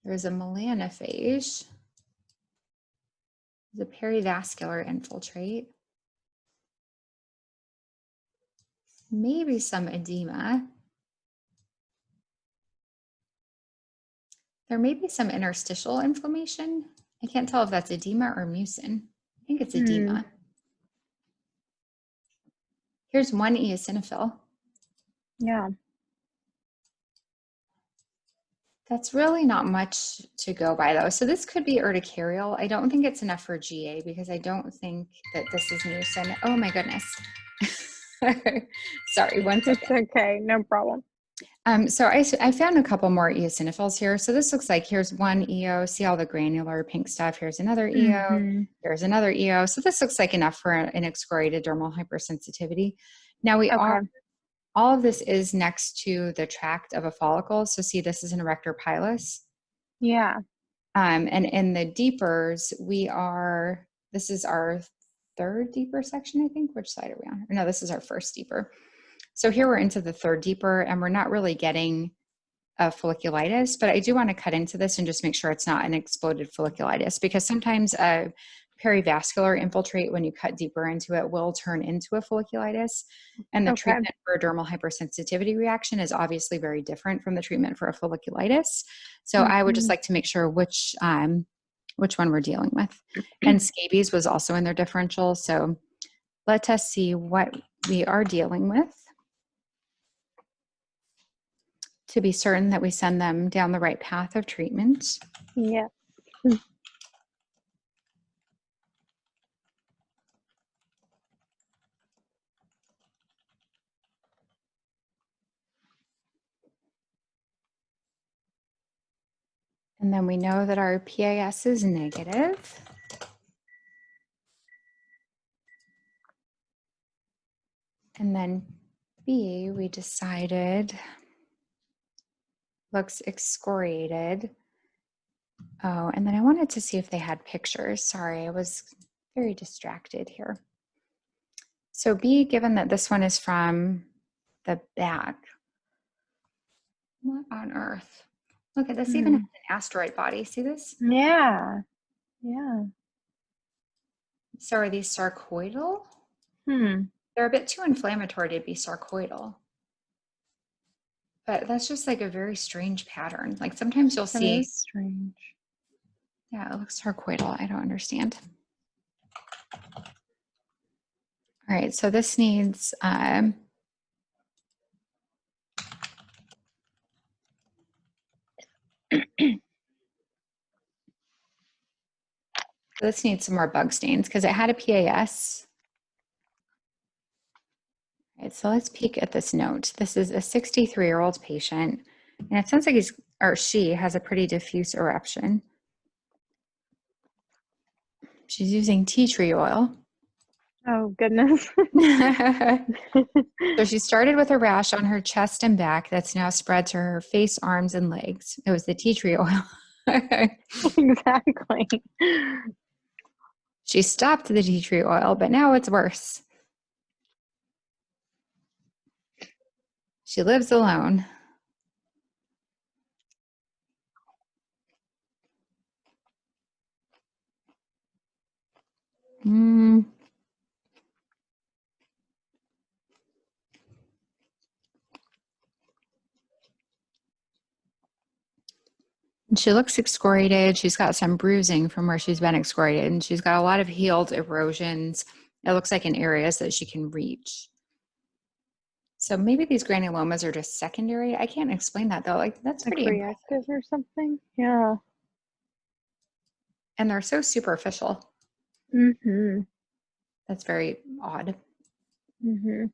Speaker 1: There's a melanophage. There's a perivascular infiltrate. Maybe some edema. There may be some interstitial inflammation. I can't tell if that's edema or mucin. I think it's edema. Here's one eosinophil.
Speaker 2: Yeah.
Speaker 1: That's really not much to go by though. So this could be urticarial. I don't think it's enough for GA because I don't think that this is mucin. Oh my goodness. Sorry, one second.
Speaker 2: It's okay, no problem.
Speaker 1: So I found a couple more eosinophils here. So this looks like here's one EO. See all the granular pink stuff. Here's another EO. Here's another EO. So this looks like enough for an excoriated dermal hypersensitivity. Now we are, all of this is next to the tract of a follicle. So see, this is an erector pilus.
Speaker 2: Yeah.
Speaker 1: And in the deepers, this is our third deeper section, I think. Which side are we on? No, this is our first deeper. So here we're into the third deeper and we're not really getting a folliculitis, but I do want to cut into this and just make sure it's not an exploded folliculitis because sometimes a perivascular infiltrate, when you cut deeper into it, will turn into a folliculitis. And the treatment for a dermal hypersensitivity reaction is obviously very different from the treatment for a folliculitis. So I would just like to make sure which one we're dealing with. And scabies was also in their differential. So let us see what we are dealing with to be certain that we send them down the right path of treatment.
Speaker 2: Yeah.
Speaker 1: And then we know that our PAS is negative. And then B, we decided looks excoriated. Oh, and then I wanted to see if they had pictures. Sorry, I was very distracted here. So B, given that this one is from the back, what on earth? Look at this, even has an asteroid body. See this?
Speaker 2: Yeah. Yeah.
Speaker 1: So are these sarcoidal? They're a bit too inflammatory to be sarcoidal. But that's just like a very strange pattern. Like sometimes you'll see.
Speaker 2: That is strange.
Speaker 1: Yeah, it looks sarcoidal. I don't understand. All right, so this needs this needs some more bug stains because it had a PAS. All right, so let's peek at this note. This is a 63-year-old patient, and it sounds like he's or she has a pretty diffuse eruption. She's using tea tree oil.
Speaker 2: Oh, goodness.
Speaker 1: So she started with a rash on her chest and back that's now spread to her face, arms, and legs. It was the tea tree oil.
Speaker 2: Exactly.
Speaker 1: She stopped the tea tree oil, but now it's worse. She lives alone. And she looks excoriated. She's got some bruising from where she's been excoriated, and she's got a lot of healed erosions. It looks like in areas that she can reach. So maybe these granulomas are just secondary. I can't explain that though. Like that's
Speaker 2: Like
Speaker 1: pretty impressive.
Speaker 2: reactive or something? Yeah.
Speaker 1: And they're so superficial.
Speaker 2: Mm-hmm.
Speaker 1: That's very odd.
Speaker 2: Mm-hmm.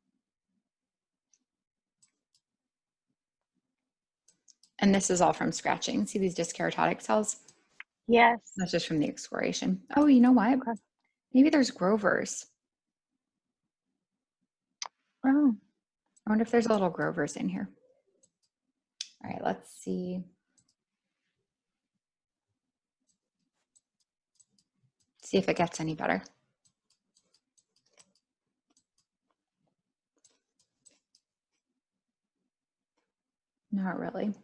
Speaker 1: And this is all from scratching. See these dyskeratotic cells?
Speaker 2: Yes.
Speaker 1: That's just from the excoriation. Oh, you know what?
Speaker 2: Okay.
Speaker 1: Maybe there's Grovers.
Speaker 2: Oh.
Speaker 1: I wonder if there's a little Grovers in here. All right, let's see. See if it gets any better. Not really.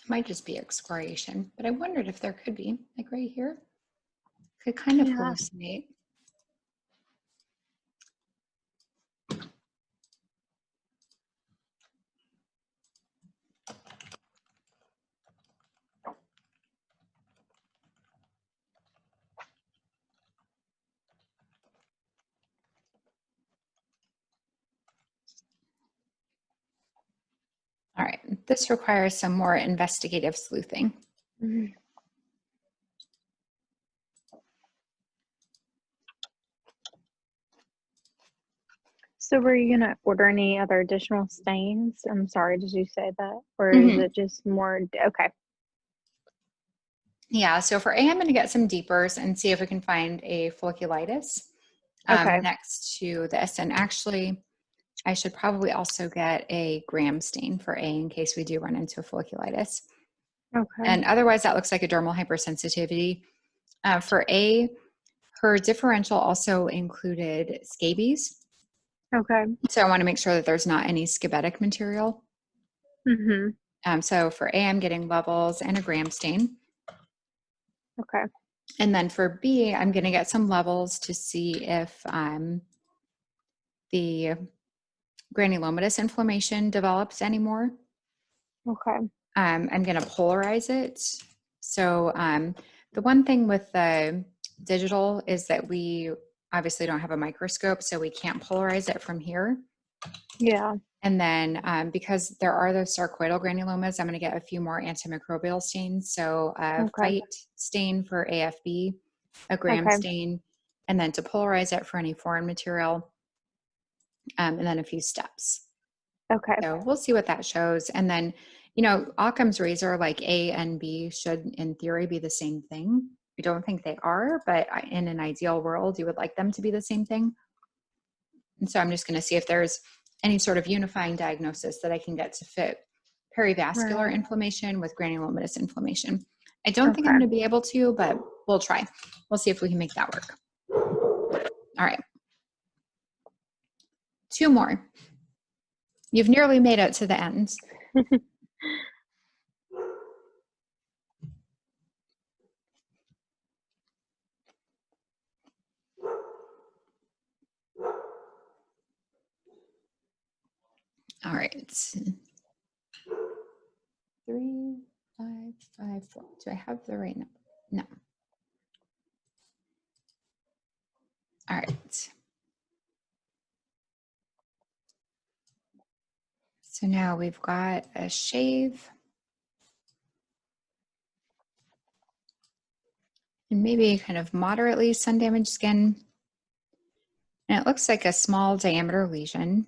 Speaker 1: It might just be excoriation, but I wondered if there could be, like right here, could kind of
Speaker 2: Yeah.
Speaker 1: hallucinate. All right, this requires some more investigative sleuthing.
Speaker 2: Mm-hmm. So were you gonna order any other additional stains? I'm sorry, did you say that? Or is it just more okay.
Speaker 1: Yeah, so for A, I'm going to get some deepers and see if we can find a folliculitis
Speaker 2: Okay.
Speaker 1: next to this. And actually, I should probably also get a gram stain for A in case we do run into a folliculitis.
Speaker 2: Okay.
Speaker 1: And otherwise, that looks like a dermal hypersensitivity. For A, her differential also included scabies.
Speaker 2: Okay.
Speaker 1: So I want to make sure that there's not any scabetic material.
Speaker 2: Mm-hmm.
Speaker 1: So for A, I'm getting levels and a gram stain.
Speaker 2: Okay.
Speaker 1: And then for B, I'm going to get some levels to see if the granulomatous inflammation develops anymore.
Speaker 2: Okay.
Speaker 1: I'm going to polarize it. So the one thing with the digital is that we obviously don't have a microscope, so we can't polarize it from here.
Speaker 2: Yeah.
Speaker 1: And then because there are those sarcoidal granulomas, I'm going to get a few more antimicrobial stains. So a
Speaker 2: Okay.
Speaker 1: Phyte stain for AFB, a gram
Speaker 2: Okay.
Speaker 1: stain, and then to polarize it for any foreign material, and then a few steps.
Speaker 2: Okay.
Speaker 1: So we'll see what that shows. And then, you know, Occam's razor, like A and B should in theory be the same thing. I don't think they are, but in an ideal world, you would like them to be the same thing. And so I'm just going to see if there's any sort of unifying diagnosis that I can get to fit perivascular
Speaker 2: Right.
Speaker 1: inflammation with granulomatous inflammation. I don't think I'm
Speaker 2: Okay.
Speaker 1: going to be able to, but we'll try. We'll see if we can make that work. All right. 2 more. You've nearly made it to the end. All right. 3, 5, 5, 4. Do I have the right number? No. All right. So now we've got a shave and maybe kind of moderately sun damaged skin. And it looks like a small diameter lesion.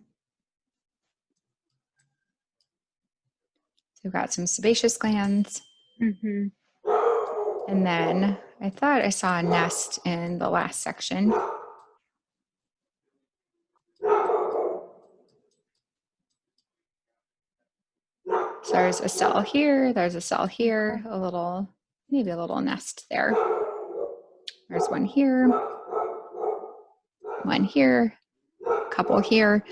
Speaker 1: So we've got some sebaceous glands.
Speaker 2: Mm-hmm.
Speaker 1: And then I thought I saw a nest in the last section. So there's a cell here, there's a cell here, maybe a little nest there. There's one here, couple here.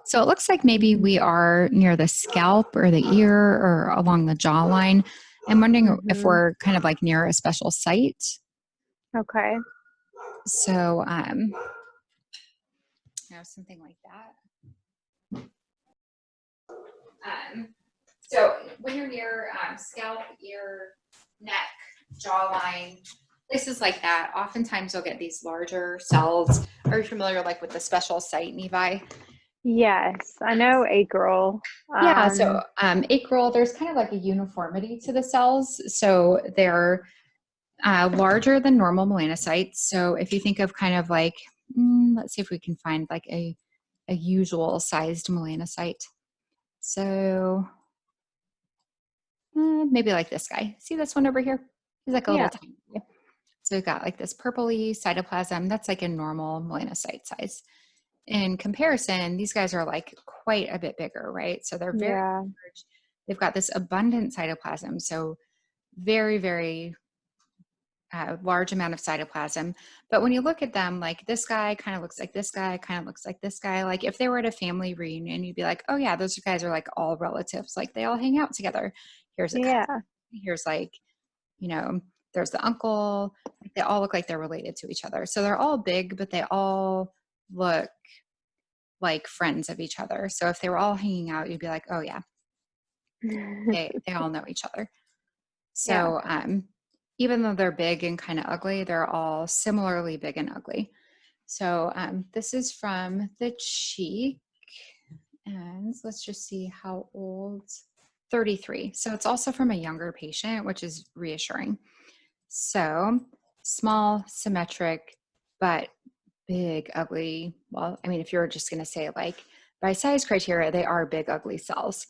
Speaker 1: So it looks like maybe we are near the scalp or the ear or along the jawline. I'm wondering if
Speaker 2: Mm-hmm.
Speaker 1: we're kind of like near a special site.
Speaker 2: Okay.
Speaker 1: So, something like that. So when you're near scalp, ear, neck, jawline, places like that, oftentimes you'll get these larger cells. Are you familiar like with the special site nevi?
Speaker 2: Yes, I know acral.
Speaker 1: Yeah, so acral, there's kind of like a uniformity to the cells. So they're larger than normal melanocytes. So if you think of kind of like, let's see if we can find like a usual sized melanocyte. So maybe like this guy. See this one over here? He's like a little
Speaker 2: Yeah.
Speaker 1: tiny. So we've got like this purpley cytoplasm. That's like a normal melanocyte size. In comparison, these guys are like quite a bit bigger, right? So they're very
Speaker 2: Yeah.
Speaker 1: large. They've got this abundant cytoplasm. So very, very large amount of cytoplasm. But when you look at them, like this guy kind of looks like this guy, kind of looks like this guy. Like if they were at a family reunion, you'd be like, oh yeah, those guys are like all relatives. Like they all hang out together. Here's a cousin.
Speaker 2: Yeah.
Speaker 1: Here's like, there's the uncle. Like, they all look like they're related to each other. So they're all big, but they all look like friends of each other. So if they were all hanging out, you'd be like, oh yeah, they all know each other.
Speaker 2: Yeah.
Speaker 1: So even though they're big and kind of ugly, they're all similarly big and ugly. So this is from the cheek. And let's just see how old. 33. So it's also from a younger patient, which is reassuring. So small, symmetric, but big, ugly. Well, I mean, if you're just going to say like by size criteria, they are big, ugly cells,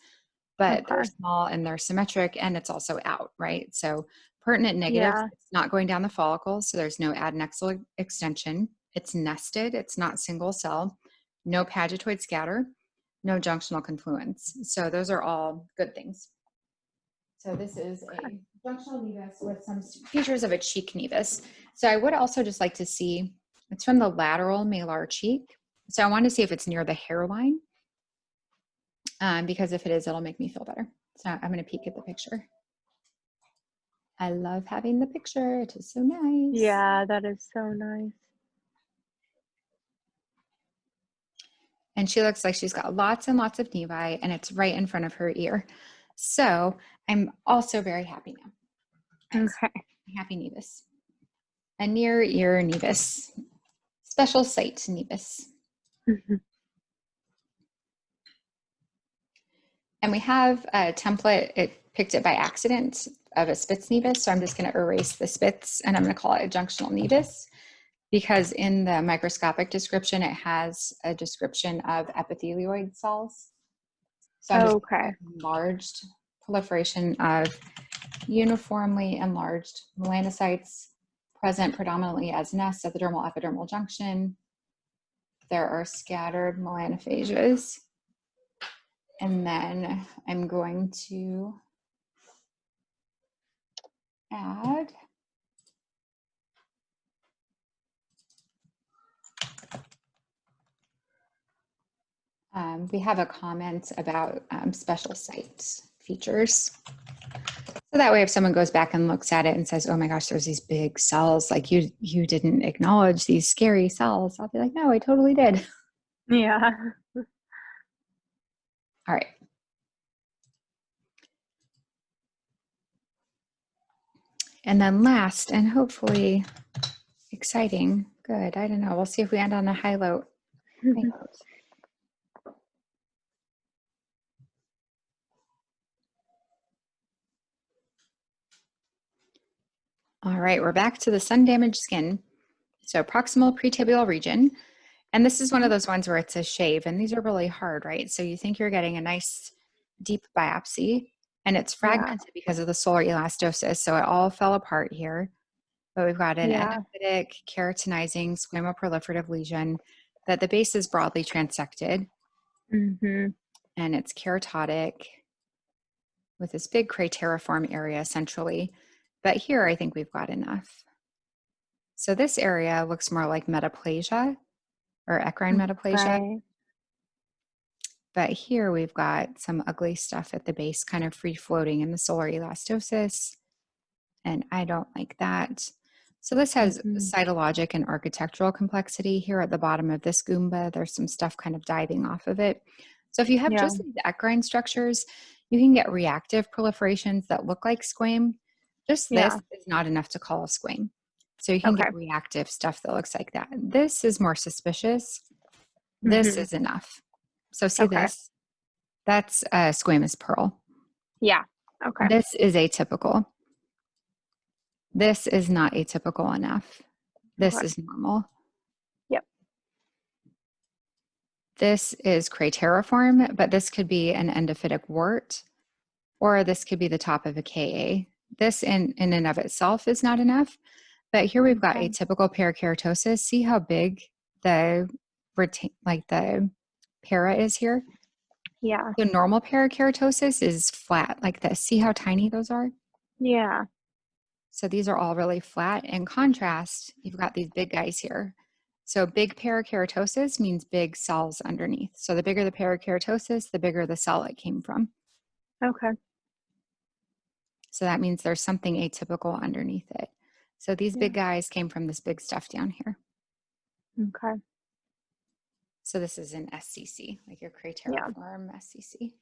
Speaker 1: but they're
Speaker 2: Okay.
Speaker 1: small and they're symmetric and it's also out, right? So pertinent negative,
Speaker 2: Yeah.
Speaker 1: it's not going down the follicle. So there's no adnexal extension. It's nested. It's not single cell. No pagetoid scatter. No junctional confluence. So those are all good things. So this is a junctional nevus with some features of a cheek nevus. So I would also just like to see, it's from the lateral malar cheek. So I want to see if it's near the hairline, because if it is, it'll make me feel better. So I'm going to peek at the picture. I love having the picture. It is so nice.
Speaker 2: Yeah, that is so nice.
Speaker 1: And she looks like she's got lots and lots of nevi, and it's right in front of her ear. So I'm also very happy now.
Speaker 2: Okay.
Speaker 1: Happy nevus. A near ear nevus. Special site nevus. And we have a template, it picked it by accident of a Spitz nevus. So I'm just going to erase the Spitz and I'm going to call it a junctional nevus because in the microscopic description, it has a description of epithelioid cells. So I'm just
Speaker 2: Okay.
Speaker 1: enlarged proliferation of uniformly enlarged melanocytes present predominantly as nests at the dermal epidermal junction. There are scattered melanophages. And then I'm going to add we have a comment about special site features. So that way, if someone goes back and looks at it and says, oh my gosh, there's these big cells, like you didn't acknowledge these scary cells, I'll be like, no, I totally did.
Speaker 2: Yeah.
Speaker 1: All right. And then last, and hopefully exciting, good, I don't know, we'll see if we end on a high note. All right, we're back to the sun-damaged skin. So proximal pretibial region. And this is one of those ones where it's a shave, and these are really hard, right? So you think you're getting a nice deep biopsy, and it's fragmented because of the solar elastosis. So it all fell apart here. But we've got an endocytic, keratinizing, squamoproliferative lesion that the base is broadly transected.
Speaker 2: Mm-hmm.
Speaker 1: And it's keratotic with this big crateriform area centrally. But here I think we've got enough. So this area looks more like metaplasia or eccrine metaplasia.
Speaker 2: Right.
Speaker 1: But here we've got some ugly stuff at the base, kind of free floating in the solar elastosis. And I don't like that. So this has
Speaker 2: Mm-hmm.
Speaker 1: cytologic and architectural complexity. Here at the bottom of this Goomba, there's some stuff kind of diving off of it. So if you have
Speaker 2: Yeah.
Speaker 1: just these eccrine structures, you can get reactive proliferations that look like squame. Just this
Speaker 2: Yeah.
Speaker 1: is not enough to call a squame. So you can
Speaker 2: Okay.
Speaker 1: get reactive stuff that looks like that. This is more suspicious. This
Speaker 2: Mm-hmm.
Speaker 1: is enough. So see
Speaker 2: Okay.
Speaker 1: this? That's a squamous pearl.
Speaker 2: Yeah. Okay.
Speaker 1: This is atypical. This is not atypical enough. This
Speaker 2: Okay.
Speaker 1: is normal.
Speaker 2: Yep.
Speaker 1: This is crateriform, but this could be an endophytic wart, or this could be the top of a Ka. This in and of itself is not enough, but here we've got
Speaker 2: Okay.
Speaker 1: atypical parakeratosis. See how big the the para is here?
Speaker 2: Yeah.
Speaker 1: So normal parakeratosis is flat like this. See how tiny those are?
Speaker 2: Yeah.
Speaker 1: So these are all really flat. In contrast, you've got these big guys here. So big parakeratosis means big cells underneath. So the bigger the parakeratosis, the bigger the cell it came from.
Speaker 2: Okay.
Speaker 1: So that means there's something atypical underneath it. So these
Speaker 2: Yeah.
Speaker 1: big guys came from this big stuff down here.
Speaker 2: Okay.
Speaker 1: So this is an SCC, like your
Speaker 2: Yeah.
Speaker 1: crateriform SCC.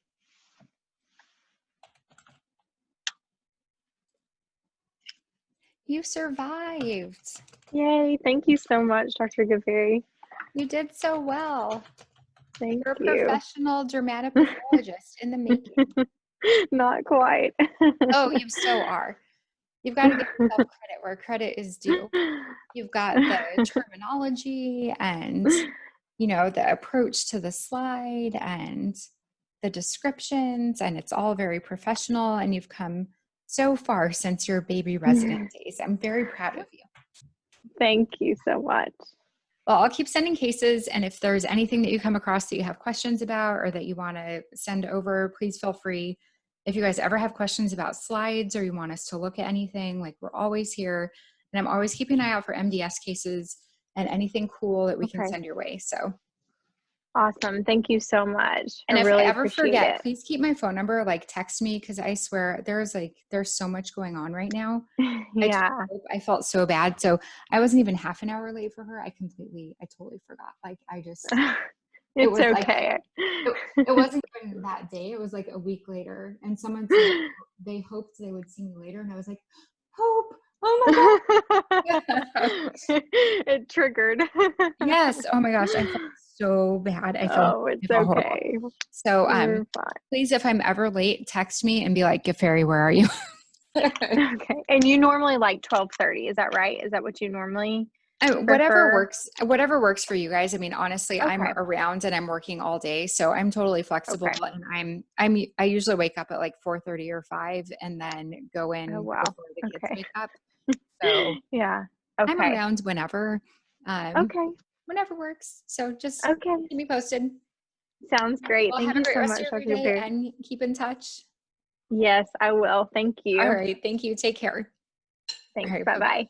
Speaker 1: You survived.
Speaker 2: Yay. Thank you so much, Dr. Ghaferi.
Speaker 1: You did so well.
Speaker 2: Thank
Speaker 1: You're a
Speaker 2: you.
Speaker 1: professional dermatopathologist in the making.
Speaker 2: Not quite.
Speaker 1: Oh, you so are. You've got to give yourself credit where credit is due. You've got the terminology and, the approach to the slide and the descriptions, and it's all very professional. And you've come so far since your baby resident days. I'm very proud of you.
Speaker 2: Thank you so much.
Speaker 1: Well, I'll keep sending cases. And if there's anything that you come across that you have questions about or that you want to send over, please feel free. If you guys ever have questions about slides or you want us to look at anything, like we're always here. And I'm always keeping an eye out for MDS cases and anything cool that we can
Speaker 2: Okay.
Speaker 1: send your way. So,
Speaker 2: Awesome. Thank you so much. I
Speaker 1: and if I
Speaker 2: really
Speaker 1: ever
Speaker 2: appreciate
Speaker 1: forget,
Speaker 2: it.
Speaker 1: please keep my phone number, like text me, because I swear there's so much going on right now.
Speaker 2: Yeah.
Speaker 1: I felt so bad. So I wasn't even half an hour late for her. I totally forgot. Like it
Speaker 2: It's
Speaker 1: was like,
Speaker 2: okay.
Speaker 1: it wasn't even that day. It was like a week later. And someone said they hoped they would see me later. And I was like, hope, oh my God.
Speaker 2: It triggered.
Speaker 1: Yes. Oh my gosh. I felt so bad. I felt
Speaker 2: Oh, it's
Speaker 1: horrible.
Speaker 2: okay.
Speaker 1: So
Speaker 2: You're fine.
Speaker 1: please, if I'm ever late, text me and be like, Ghaferi, where are you?
Speaker 2: Okay. And you normally like 12:30, is that right? Is that what you normally
Speaker 1: Whatever
Speaker 2: prefer?
Speaker 1: works for you guys. I mean, honestly, I'm
Speaker 2: Okay.
Speaker 1: around and I'm working all day, so I'm totally flexible.
Speaker 2: Okay.
Speaker 1: And I usually wake up at like 4:30 or 5 and then go
Speaker 2: Oh,
Speaker 1: in
Speaker 2: wow.
Speaker 1: before the kids
Speaker 2: Okay.
Speaker 1: wake up. So
Speaker 2: Yeah.
Speaker 1: I'm
Speaker 2: Okay.
Speaker 1: around
Speaker 2: Okay.
Speaker 1: whenever works. So just
Speaker 2: Okay.
Speaker 1: keep me posted.
Speaker 2: Sounds great.
Speaker 1: Well,
Speaker 2: Thank
Speaker 1: have a
Speaker 2: you
Speaker 1: great
Speaker 2: so
Speaker 1: rest
Speaker 2: much,
Speaker 1: of your
Speaker 2: Dr.
Speaker 1: day
Speaker 2: Beard.
Speaker 1: and keep in touch.
Speaker 2: Yes, I will. Thank
Speaker 1: All
Speaker 2: you.
Speaker 1: right. Thank you. Take care. All
Speaker 2: Thanks.
Speaker 1: right. Bye-bye.
Speaker 2: Bye-bye.